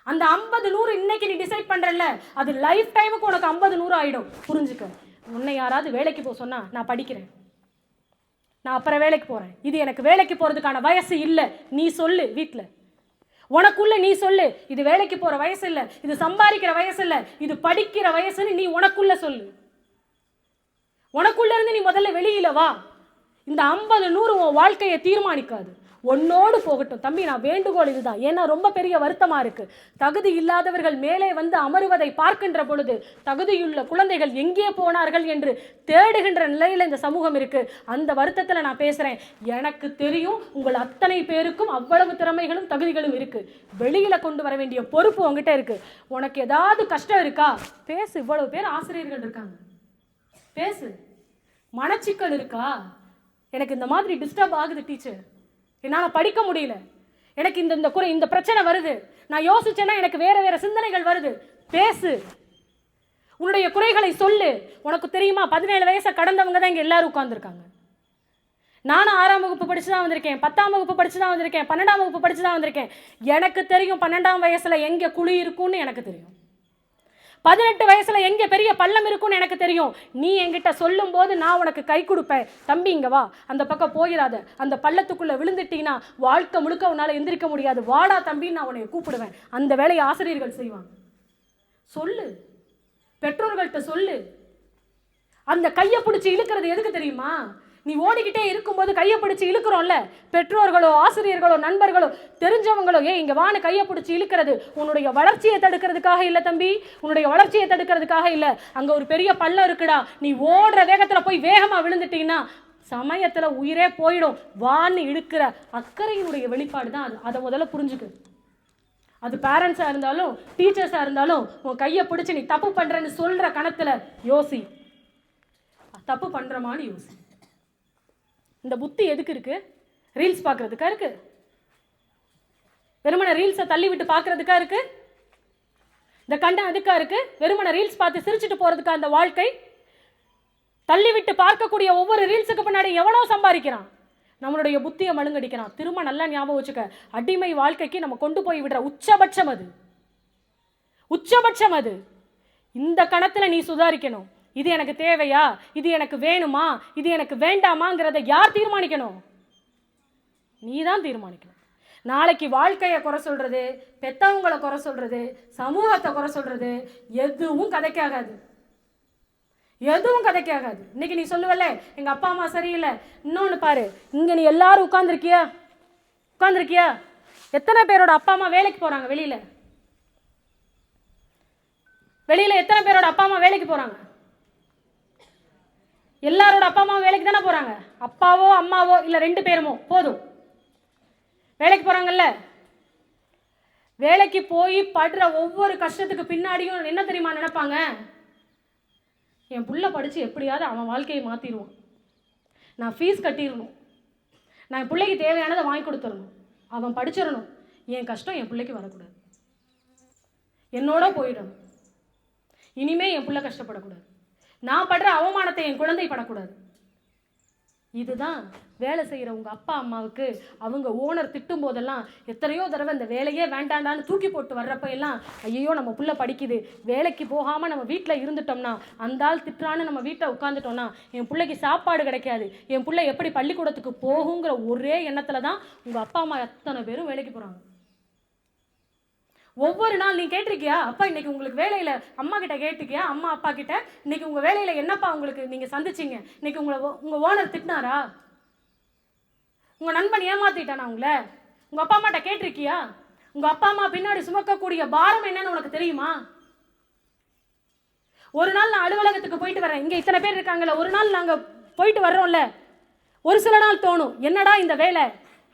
அந்த 50 100 இன்னைக்கு நீ டிசைட் பண்றல, அது லைஃப் டைமுக்கு உனக்கு 50 100 ஆயிடும். புரிஞ்சுக்க. உன்னை யாராவது வேலைக்கு போக சொன்னா நான் படிக்கிறேன், நான் அப்புறம் வேலைக்கு போறேன், இது எனக்கு வேலைக்கு போறதுக்கான வயசு இல்லை நீ சொல்லு. வீட்டில் உனக்குள்ள நீ சொல்லு, இது வேலைக்கு போற வயசு இல்லை, இது சம்பாதிக்கிற வயசு இல்லை, இது படிக்கிற வயசுன்னு நீ உனக்குள்ள சொல்லு. உனக்குள்ள இருந்து நீ முதல்ல வெளியில வா. இந்த 50 100 உன் வாழ்க்கையை தீர்மானிக்காது. ஒன்னோடு போகட்டும் தம்பி. நான் வேண்டுகோள் இதுதான். ஏன்னா ரொம்ப பெரிய வருத்தமா இருக்கு. தகுதி இல்லாதவர்கள் மேலே வந்து அமருவதை பார்க்கின்ற பொழுது தகுதியுள்ள குழந்தைகள் எங்கே போனார்கள் என்று தேடுகின்ற நிலையில இந்த சமூகம் இருக்கு. அந்த வருத்தத்துல நான் பேசுறேன். எனக்கு தெரியும் உங்கள் அத்தனை பேருக்கும் அவ்வளவு திறமைகளும் தகுதிகளும் இருக்கு. வெளியில கொண்டு வர வேண்டிய பொறுப்பு உங்ககிட்ட இருக்கு. உனக்கு ஏதாவது கஷ்டம் இருக்கா பேசு. இவ்வளவு பேர் ஆசிரியர்கள் இருக்காங்க, பேசு. மனச்சிக்கல் இருக்கா, எனக்கு இந்த மாதிரி டிஸ்டர்ப் ஆகுது டீச்சர், என்னால் படிக்க முடியல, எனக்கு இந்த பிரச்சனை வருது, நான் யோசிச்சேன்னா எனக்கு வேற வேற சிந்தனைகள் வருது, பேசு. உன்னுடைய குறைகளை சொல்லு. உனக்கு தெரியுமா 17 வயசை கடந்தவங்க தான் இங்கே எல்லாரும் உட்கார்ந்துருக்காங்க. நானும் 6ஆம் வகுப்பு படிச்சு தான் வந்திருக்கேன், 10ஆம் வகுப்பு படிச்சு தான் வந்திருக்கேன், 12ஆம் வகுப்பு படிச்சு தான் வந்திருக்கேன். எனக்கு தெரியும் 12ஆம் வயசுல எங்க குழி இருக்கும்னு எனக்கு தெரியும். 18 வயசுல எங்க பெரிய பள்ளம் இருக்குன்னு எனக்கு தெரியும். நீ என்கிட்ட சொல்லும் போது நான் உனக்கு கை கொடுப்பேன். தம்பி இங்க வா, அந்த பக்கம் போயிடாத, அந்த பள்ளத்துக்குள்ள விழுந்துட்டீங்கன்னா வாழ்க்கை முழுக்க உன்னால எந்திரிக்க முடியாது, வாடா தம்பின்னு நான் உன்னை கூப்பிடுவேன். அந்த வேலையை ஆசிரியர்கள் செய்வாங்க. சொல்லு, பெற்றோர்கள்ட்ட சொல்லு. அந்த கையை பிடிச்சி இழுக்கிறது எதுக்கு தெரியுமா? நீ ஓடிக்கிட்டே இருக்கும்போது கையை பிடிச்சி இழுக்கிறோம்ல, பெற்றோர்களோ ஆசிரியர்களோ நண்பர்களோ தெரிஞ்சவங்களோ இங்க வான்னு கையை பிடிச்சி இழுக்கிறது உன்னுடைய வளர்ச்சியை தடுக்கிறதுக்காக இல்லை தம்பி, உன்னுடைய வளர்ச்சியை தடுக்கிறதுக்காக இல்லை. அங்க ஒரு பெரிய பள்ளம் இருக்குடா, நீ ஓடுற வேகத்துல போய் வேகமா விழுந்துட்டீங்கன்னா சமயத்துல உயிரே போயிடும், வான்னு இழுக்கிற அக்கறையினுடைய வெளிப்பாடு தான் அது. அதை முதல்ல புரிஞ்சுக்கு. அது பேரண்ட்ஸா இருந்தாலும் டீச்சர்ஸா இருந்தாலும் உன் கையை பிடிச்சி நீ தப்பு பண்றேன்னு சொல்ற கணத்துல யோசி, தப்பு பண்றமான்னு யோசி. இந்த புத்தி எதுக்கு இருக்கு? ரீல்ஸ் பார்க்கறதுக்கா இருக்கு? வெறுமன ரீல்ஸை தள்ளி விட்டு பார்க்கறதுக்கா இருக்கு? இந்த கண்டம் எதுக்கா இருக்கு? வெறுமன ரீல்ஸ் பார்த்து சிரிச்சுட்டு போறதுக்கா அந்த வாழ்க்கை? தள்ளி விட்டு பார்க்கக்கூடிய ஒவ்வொரு ரீல்ஸுக்கு பின்னாடி எவனோ சம்பாதிக்கிறான், நம்மளுடைய புத்தியை மழுங்கடிக்கிறான். திரும்ப நல்லா ஞாபகம் வச்சுக்க, அடிமை வாழ்க்கைக்கு நம்ம கொண்டு போய் விடுற உச்சபட்சம் அது, உச்சபட்சம் அது. இந்த கணத்துல நீ சுதாரிக்கணும். இது எனக்கு தேவையா, இது எனக்கு வேணுமா, இது எனக்கு வேண்டாமாங்கிறத யார் தீர்மானிக்கணும்? நீ தான் தீர்மானிக்கணும். நாளைக்கு வாழ்க்கையை குறை சொல்றது, பெத்தவங்களை குறை சொல்றது, சமூகத்தை குறை சொல்றது எதுவும் கதைக்காகாது, எதுவும் கதைக்காகாது. இன்னைக்கு நீ சொல்லுவல்ல எங்க அப்பா அம்மா சரியில்லை. இன்னொன்னு பாரு, இங்க நீ எல்லாரும் உட்கார்ந்துருக்கியா? எத்தனை பேரோட அப்பா அம்மா வேலைக்கு போறாங்க? வெளியில எத்தனை பேரோட அப்பா அம்மா வேலைக்கு போறாங்க? எல்லாரோட அப்பா அம்மா வேலைக்கு தானே போறாங்க. அப்பாவோ அம்மாவோ இல்ல 2 பேருமோ போதும் வேலைக்கு போறாங்கல்ல. வேலைக்கு போய் படுற ஒவ்வொரு கஷ்டத்துக்கு பின்னாடியும் என்ன தெரியுமா நினைப்பாங்க? என் புள்ள படிச்சு எப்படியாவது அவன் வாழ்க்கையை மாத்திடுவான், நான் ஃபீஸ் கட்டிடணும், நான் என் பிள்ளைக்கு தேவையானதை வாங்கி கொடுத்துடணும், அவன் படிச்சிடணும், என் கஷ்டம் என் பிள்ளைக்கு வரக்கூடாது, என்னோட போயிடணும், இனிமே என் பிள்ளை கஷ்டப்படக்கூடாது, நான் படுற அவமானத்தை என் குழந்தை படக்கூடாது. இதுதான் வேலை செய்கிற உங்கள் அப்பா அம்மாவுக்கு அவங்க ஓனர் திட்டும் போதெல்லாம் எத்தனையோ தடவை இந்த வேலையே வேண்டாண்டான்னு தூக்கி போட்டு வர்றப்ப எல்லாம் ஐயோ நம்ம புள்ள படிக்குது, வேலைக்கு போகாமல் நம்ம வீட்டில் இருந்துட்டோம்னா, அந்த ஆள் திட்டுறான்னு நம்ம வீட்டில் உட்காந்துட்டோம்னா என் பிள்ளைக்கு சாப்பாடு கிடைக்காது, என் பிள்ளை எப்படி பள்ளிக்கூடத்துக்கு போகுங்கிற ஒரே எண்ணத்தில் தான் உங்கள் அப்பா அம்மா எத்தனை பேரும் வேலைக்கு போகிறாங்க. ஒவ்வொரு நாள் நீ கேட்டிருக்கியா, அப்பா இன்னைக்கு உங்களுக்கு வேலையில் அம்மா கிட்ட கேட்டிருக்கியா, அம்மா அப்பா கிட்ட இன்னைக்கு உங்கள் வேலையில் என்னப்பா உங்களுக்கு நீங்கள் சந்திச்சிங்க, இன்னைக்கு உங்கள் ஓனர் திட்டினாரா, உங்கள் நண்பன் ஏமாத்திட்டானா உங்களை, உங்கள் அப்பா அம்மாட்ட கேட்டிருக்கியா, உங்கள் அப்பா அம்மா பின்னாடி சுமக்கக்கூடிய பாரம் என்னன்னு உனக்கு தெரியுமா? ஒரு நாள் நான் அலுவலகத்துக்கு போயிட்டு வரேன், இங்கே இத்தனை பேர் இருக்காங்கல்ல, ஒரு நாள் நாங்கள் போயிட்டு வர்றோம்ல, ஒரு சில நாள் தோணும் என்னடா இந்த வேலை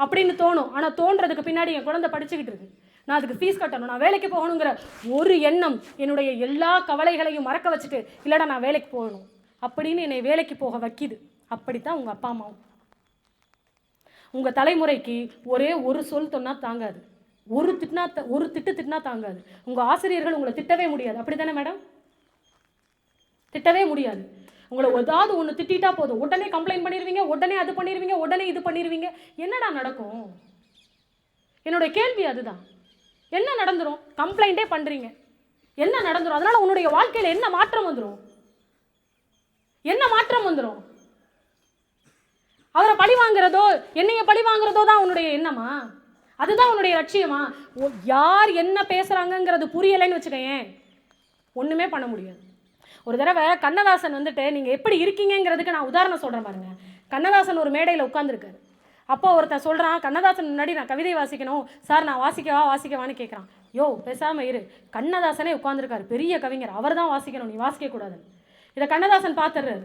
அப்படின்னு தோணும். ஆனால் தோன்றதுக்கு பின்னாடி என் குழந்தை படிச்சுக்கிட்டு இருக்கு, நான் அதுக்கு ஃபீஸ் கட்டணும், நான் வேலைக்கு போகணுங்கிற ஒரு எண்ணம் என்னுடைய எல்லா கவலைகளையும் மறக்க வச்சுட்டு இல்லைடா நான் வேலைக்கு போகணும் அப்படின்னு என்னை வேலைக்கு போக வைக்கிது. அப்படித்தான் உங்கள் அப்பா அம்மாவும். உங்கள் தலைமுறைக்கு ஒரே ஒரு சொல் சொன்னா தாங்காது, ஒரு திட்டு திட்டினா தாங்காது. உங்கள் ஆசிரியர்கள் உங்களை திட்டவே முடியாது, அப்படி தானே மேடம்? திட்டவே முடியாது. உங்களை ஏதாவது ஒன்று திட்டா போதும், உடனே கம்ப்ளைண்ட் பண்ணிடுவீங்க, உடனே அது பண்ணிடுவீங்க, உடனே இது பண்ணிடுவீங்க. என்னடா நடக்கும்? என்னுடைய கேள்வி அதுதான். என்ன நடந்துரும்? கம்ப்ளைண்டே பண்ணுறீங்க, என்ன நடந்துரும்? அதனால உன்னுடைய வாழ்க்கையில் என்ன மாற்றம் வந்துடும்? என்ன மாற்றம் வந்துடும்? அவரை பழி வாங்குறதோ என்னைய பழி வாங்குறதோ தான் உன்னுடைய எண்ணமா? அதுதான் உன்னுடைய லட்சியமா? யார் என்ன பேசுறாங்கிறது புரியலைன்னு வச்சுக்கேன், ஒண்ணுமே பண்ண முடியாது. ஒரு தடவை கண்ணதாசன் வந்துட்டு நீங்க எப்படி இருக்கீங்கிறதுக்கு நான் உதாரணம் சொல்றேன் பாருங்க. கண்ணதாசன் ஒரு மேடையில் உட்கார்ந்துருக்காரு. அப்போ ஒருத்தன் சொல்றான், கண்ணதாசன் முன்னாடி நான் கவிதை வாசிக்கணும் சார், நான் வாசிக்கவான்னு கேட்குறான். யோ பேசாம இரு, கண்ணதாசனே உட்கார்ந்துருக்காரு, பெரிய கவிஞர், அவர் தான் வாசிக்கணும், நீ வாசிக்க கூடாதுன்னு. இதை கண்ணதாசன் பார்த்துடுறாரு.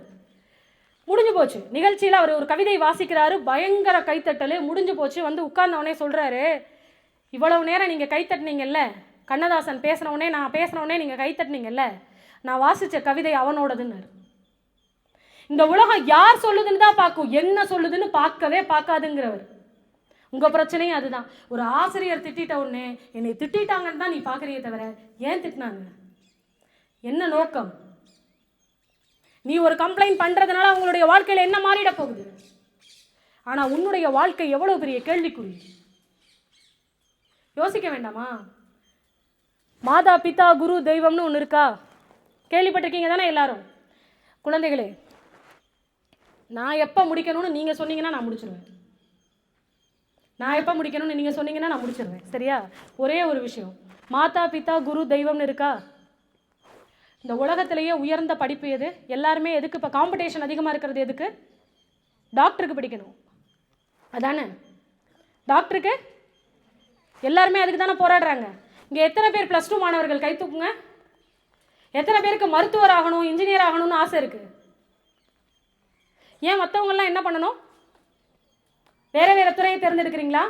முடிஞ்சு போச்சு நிகழ்ச்சியில். அவர் ஒரு கவிதை வாசிக்கிறாரு, பயங்கர கைத்தட்டல், முடிஞ்சு போச்சு. வந்து உட்கார்ந்தவனே சொல்கிறாரு, இவ்வளவு நேரம் நீங்கள் கைத்தட்டினீங்கல்ல, கண்ணதாசன் பேசினவுடனே நான் பேசினவுடனே நீங்கள் கைத்தட்டினீங்கல்ல, நான் வாசித்த கவிதை அவனோடதுன்னாரு. இந்த உலகம் யார் சொல்லுதுன்னு தான் பார்க்கும், என்ன சொல்லுதுன்னு பார்க்கவே பார்க்காதுங்கிறவர். உங்கள் பிரச்சனையும் அதுதான். ஒரு ஆசிரியர் திட்டிட்ட உடனே என்னை திட்டாங்கன்னு தான் நீ பார்க்குறியே தவிர ஏன் திட்டினாங்க, என்ன நோக்கம்? நீ ஒரு கம்ப்ளைண்ட் பண்ணுறதுனால அவங்களுடைய வாழ்க்கையில் என்ன மாறிட போகுது? ஆனால் உன்னுடைய வாழ்க்கை எவ்வளோ பெரிய கேள்விக்குறி. யோசிக்க வேண்டாமா? மாதா பிதா குரு தெய்வம்னு ஒன்று இருக்கா? கேள்விப்பட்டிருக்கீங்க தானே எல்லாரும்? குழந்தைகளே, நான் எப்போ முடிக்கணும்னு நீங்கள் சொன்னீங்கன்னா நான் முடிச்சிருவேன். நான் எப்போ முடிக்கணும்னு நீங்கள் சொன்னீங்கன்னா நான் முடிச்சிருவேன். சரியா? ஒரே ஒரு விஷயம், மாதா பிதா குரு தெய்வம்னு இருக்கா? இந்த உலகத்திலேயே உயர்ந்த படிப்பு எது? எல்லாருமே எதுக்கு இப்போ காம்படிஷன் அதிகமாக இருக்கிறது? எதுக்கு? டாக்டருக்கு படிக்கணும் அதானே? டாக்டருக்கு எல்லாருமே அதுக்கு தானே போராடுறாங்க. இங்கே எத்தனை பேர் +2 மாணவர்கள் கை தூக்குங்க. எத்தனை பேருக்கு மருத்துவர் ஆகணும், இன்ஜினியர் ஆகணும்னு ஆசை இருக்கு? ஏன் மற்றவங்கெல்லாம் என்ன பண்ணணும்? வேற வேற துறையை தேர்ந்தெடுக்கிறீங்களா?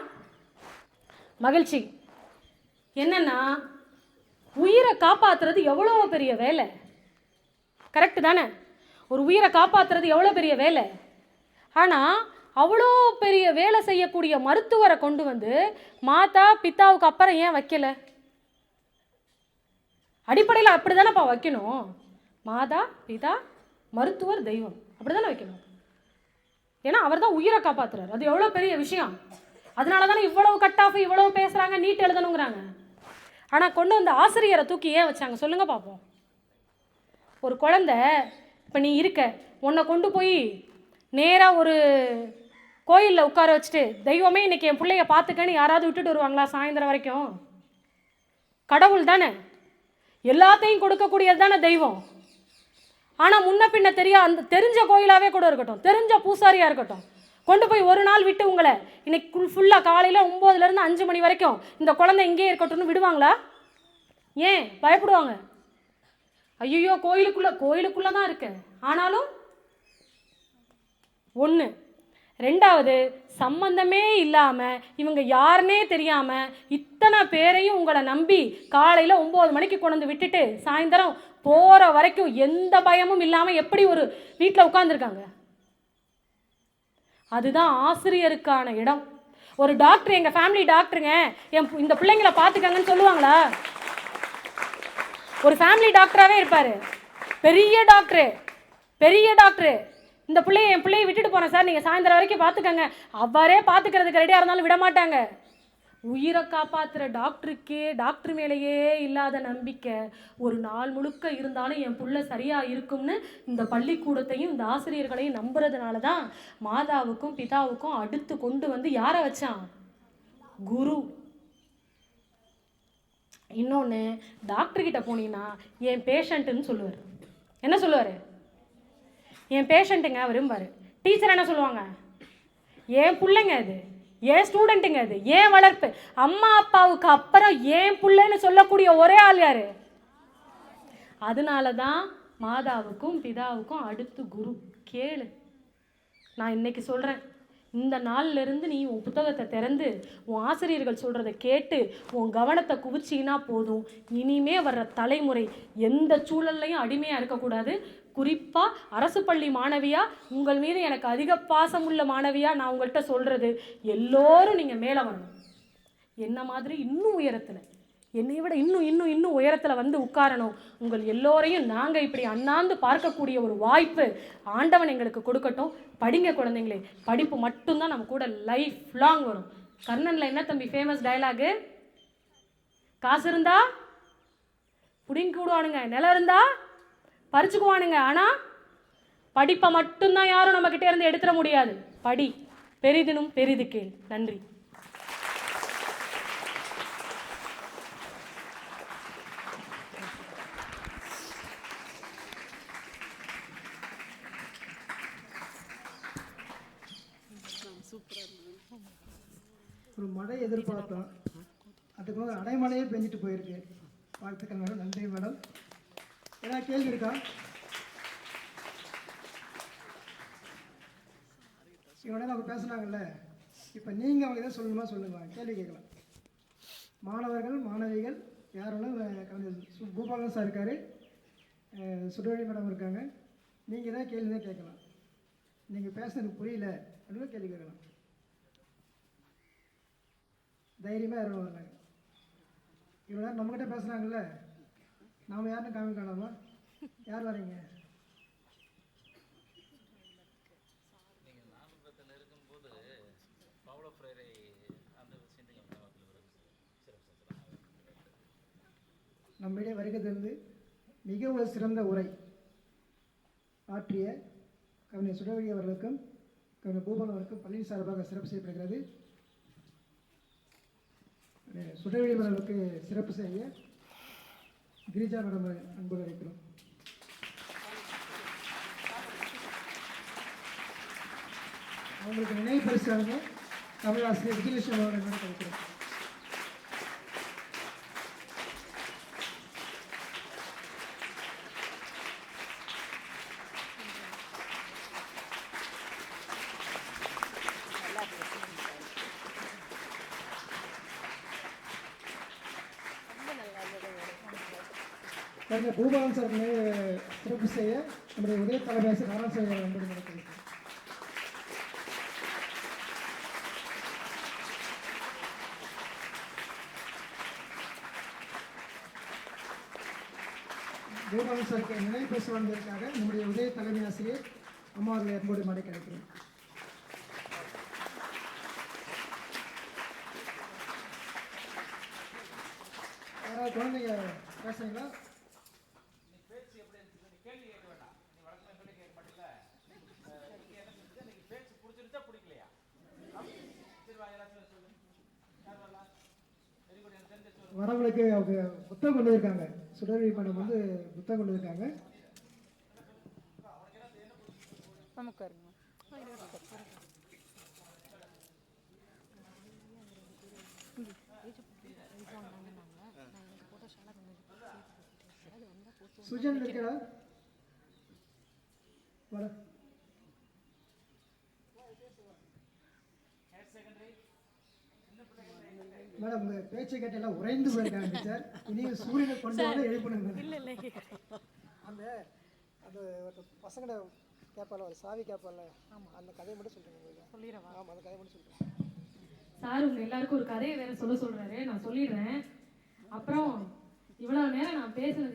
மகிழ்ச்சி. என்னன்னா, உயிரை காப்பாற்றுறது எவ்வளோ பெரிய வேலை. கரெக்டு தானே? ஒரு உயிரை காப்பாற்றுறது எவ்வளோ பெரிய வேலை. ஆனால் அவ்வளோ பெரிய வேலை செய்யக்கூடிய மருத்துவரை கொண்டு வந்து மாதா பிதாவுக்கு அப்புறம் ஏன் வைக்கலை? அடிப்படையில் அப்படி தானேப்பா வைக்கணும். மாதா பிதா மருத்துவர் தெய்வம் அப்படி தானே வைக்கணும். ஏன்னா அவர் தான் உயிரை காப்பாற்றுறாரு. அது எவ்வளோ பெரிய விஷயம். அதனால தானே இவ்வளவு கட் ஆஃப், இவ்வளவு பேசுகிறாங்க, நீட் எழுதணுங்கிறாங்க. ஆனால் கொண்டு வந்த ஆசிரியரை தூக்கி ஏன் வச்சாங்க சொல்லுங்க பார்ப்போம். ஒரு குழந்தை இப்போ நீ இருக்க, உன்னை கொண்டு போய் நேராக ஒரு கோயிலில் உட்கார வச்சுட்டு தெய்வமே இன்னைக்கு என் பிள்ளைய பார்த்துக்கன்னு யாராவது விட்டுட்டு வருவாங்களா சாயந்தரம் வரைக்கும்? கடவுள் தானே, எல்லாத்தையும் கொடுக்கக்கூடியது தானே தெய்வம். ஆனால் முன்ன பின்ன அந்த தெரிஞ்ச கோயிலாகவே கூட இருக்கட்டும், தெரிஞ்ச பூசாரியாக இருக்கட்டும், கொண்டு போய் ஒரு நாள் விட்டு உங்களை இன்னைக்கு ஃபுல்லாக காலையில் 9லேருந்து 5 மணி வரைக்கும் இந்த குழந்தை இங்கேயே இருக்கட்டும்னு விடுவாங்களா? ஏன் பயப்படுவாங்க? ஐயோ கோயிலுக்குள்ளே தான் இருக்கு. ஆனாலும் ஒன்று. ரெண்டாவது, சம்பந்தமே இல்லாமல் இவங்க யாருன்னே தெரியாமல் இத்தனை பேரையும் உங்களை நம்பி காலையில் 9 மணிக்கு கொண்டு வந்து விட்டுட்டு சாயந்தரம் போகிற வரைக்கும் எந்த பயமும் இல்லாமல் எப்படி ஒரு வீட்டில் உட்காந்துருக்காங்க? அதுதான் ஆசிரியருக்கான இடம். ஒரு டாக்டர், எங்கள் ஃபேமிலி டாக்டருங்க, இந்த பிள்ளைங்களை பார்த்துக்கங்கன்னு சொல்லுவாங்களா? ஒரு ஃபேமிலி டாக்டராகவே இருப்பார், பெரிய டாக்டரு, இந்த பிள்ளைய என் பிள்ளையை விட்டுட்டு போனேன் சார், நீங்கள் சாயந்தரம் வரைக்கும் பார்த்துக்கங்க, அவரே பார்த்துக்கிறதுக்கு ரெடியாக இருந்தாலும் விட மாட்டாங்க. உயிரை காப்பாற்றுற டாக்டர் மேலேயே இல்லாத நம்பிக்கை ஒரு நாள் முழுக்க இருந்தாலும் என் புள்ள சரியாக இருக்கும்னு இந்த பள்ளிக்கூடத்தையும் இந்த ஆசிரியர்களையும் நம்புறதுனால தான் மாதாவுக்கும் பிதாவுக்கும் அடுத்து கொண்டு வந்து யாரை வச்சான்? குரு. இன்னொன்று, டாக்டர்கிட்ட போனீங்கன்னா என் பேஷண்ட்டுன்னு சொல்லுவார். என்ன சொல்லுவார்? என் பேஷண்ட்டுங்க அவரும்பார். டீச்சர் என்ன சொல்லுவாங்க? என் பிள்ளைங்க அது, ஏன் ஸ்டூடெண்ட்டுங்க அது, ஏன் வளர்ப்பு. அம்மா அப்பாவுக்கு அப்புறம் ஏன் பிள்ளைன்னு சொல்லக்கூடிய ஒரே ஆள் யாரு? அதனால தான் மாதாவுக்கும் பிதாவுக்கும் அடுத்து குரு. கேளு, நான் இன்னைக்கு சொல்கிறேன், இந்த நாள்லேருந்து நீ உன் புத்தகத்தை திறந்து உன் ஆசிரியர்கள் சொல்கிறத கேட்டு உன் கவனத்தை குவிச்சின்னா போதும். இனிமே வர்ற தலைமுறை எந்த சூழல்லையும் அடிமையாக இருக்கக்கூடாது. குறிப்பாக அரசு பள்ளி மாணவியாக உங்கள் மீது எனக்கு அதிக பாசமுள்ள மாணவியாக நான் உங்கள்கிட்ட சொல்கிறது, எல்லோரும் நீங்கள் மேலே வரணும். என்ன மாதிரி இன்னும் உயரத்தில், என்னை விட இன்னும் உயரத்தில் வந்து உட்காரணும். உங்கள் எல்லோரையும் நாங்கள் இப்படி அண்ணாந்து பார்க்கக்கூடிய ஒரு வாய்ப்பு ஆண்டவன் எங்களுக்கு கொடுக்கட்டும். படிங்க குழந்தைங்களே, படிப்பு மட்டும்தான் நம்ம கூட லைஃப் லாங் வரும். கர்ணனில் என்ன தம்பி ஃபேமஸ் டயலாகு? காசு இருந்தா புடிங்கி கூடுவானுங்க, நிலம் இருந்தா பறிச்சுக்குவானுங்க, ஆனால் படிப்பை மட்டும்தான் யாரும் நம்ம கிட்டே இருந்து எடுத்துட முடியாது. படி, பெரிதினும் பெரிது கேள். நன்றி. ஒரு மழை எதிர்பார்த்தோம், அதுக்கு வந்து அடைமழையே பெஞ்சிட்டு போயிருக்கு. வாழ்த்துக்கள் மேடம், நன்றி மேடம். ஏன்னா கேள்வி இருக்கா? இவனே அவங்க பேசுனாங்கல்ல, இப்போ நீங்கள் அவங்க எதாவது சொல்லணுமா சொல்லுங்க, கேள்வி கேட்கலாம். மாணவர்கள் மாணவிகள் யாரெல்லாம் பூபாலன் சார் இருக்கார், சுடவழி மேடம் இருக்காங்க, நீங்கள் தான் கேள்வி தான் கேட்கலாம். நீங்கள் பேசுனது புரியல அப்படின்னு கேள்வி கேட்கலாம். தைரியமாக யாரும் வர்றாங்க. இவ்வளோ நேரம் நம்மகிட்ட பேசுகிறாங்கல்ல, நாம் யாருன்னு காமிக்கலாமா? யார் வரீங்க? நம்மிடையே வருகை தந்து மிக ஒரு சிறந்த உரை ஆற்றிய கவிஞர் சுடவழி அவர்களுக்கும் கவிஞர் பூபாலன் அவர்களுக்கும் பள்ளி சார்பாக சிறப்பு செய்யப்படுகிறது. சுடவழி அவர்களுக்கு சிறப்பு செய்ய கிரிஜா மேடம் அன்போடு அழைக்கிறோம். அவங்களுக்கு நினைவு பரிசாக தமிழாசிரியர் விஜயலட்சுமி அவர்கள் கிடைக்கிறோம். பூபாலன் சார் சிறப்பு செய்ய நம்முடைய உதய தலைவாசி நாராயண அன்போடு நடக்கிறது. பூபாலன் சாருக்கு நினைவு பேச வந்ததற்காக நம்முடைய உதய தலைமை ஆசிரியர் அம்மா அவர்களை அன்போடு மாடி கிடைக்கிறோம். யாராவது குழந்தைங்க பேசுறீங்களா? வரவங்களுக்கு அவங்க புத்தகம் கொண்டு இருக்காங்க. சுடவழி மேடம் வந்து புத்தகம் கொண்டு இருக்காங்க. சுஜன் இருக்கா? வர மேடம், உங்க பேச்சை கேட்டெல்லாம் உறைந்து போயிருக்காங்க சார். இனி சூரியனை கொண்டு வந்து எழுப்பணுங்க. அந்த அந்த பசங்களை கேட்பால, ஒரு சாவி கேட்பால, அந்த கதையை மட்டும் சொல்லிடுறேன். ஆமாம், அந்த கதையை மட்டும் சொல்கிறேன். சார் உங்க எல்லாருக்கும் ஒரு கதையை வேற சொல்ல சொல்றாரு, நான் சொல்லிடுறேன். அப்புறம் இவ்வளவு நேரம் நான் பேசுனது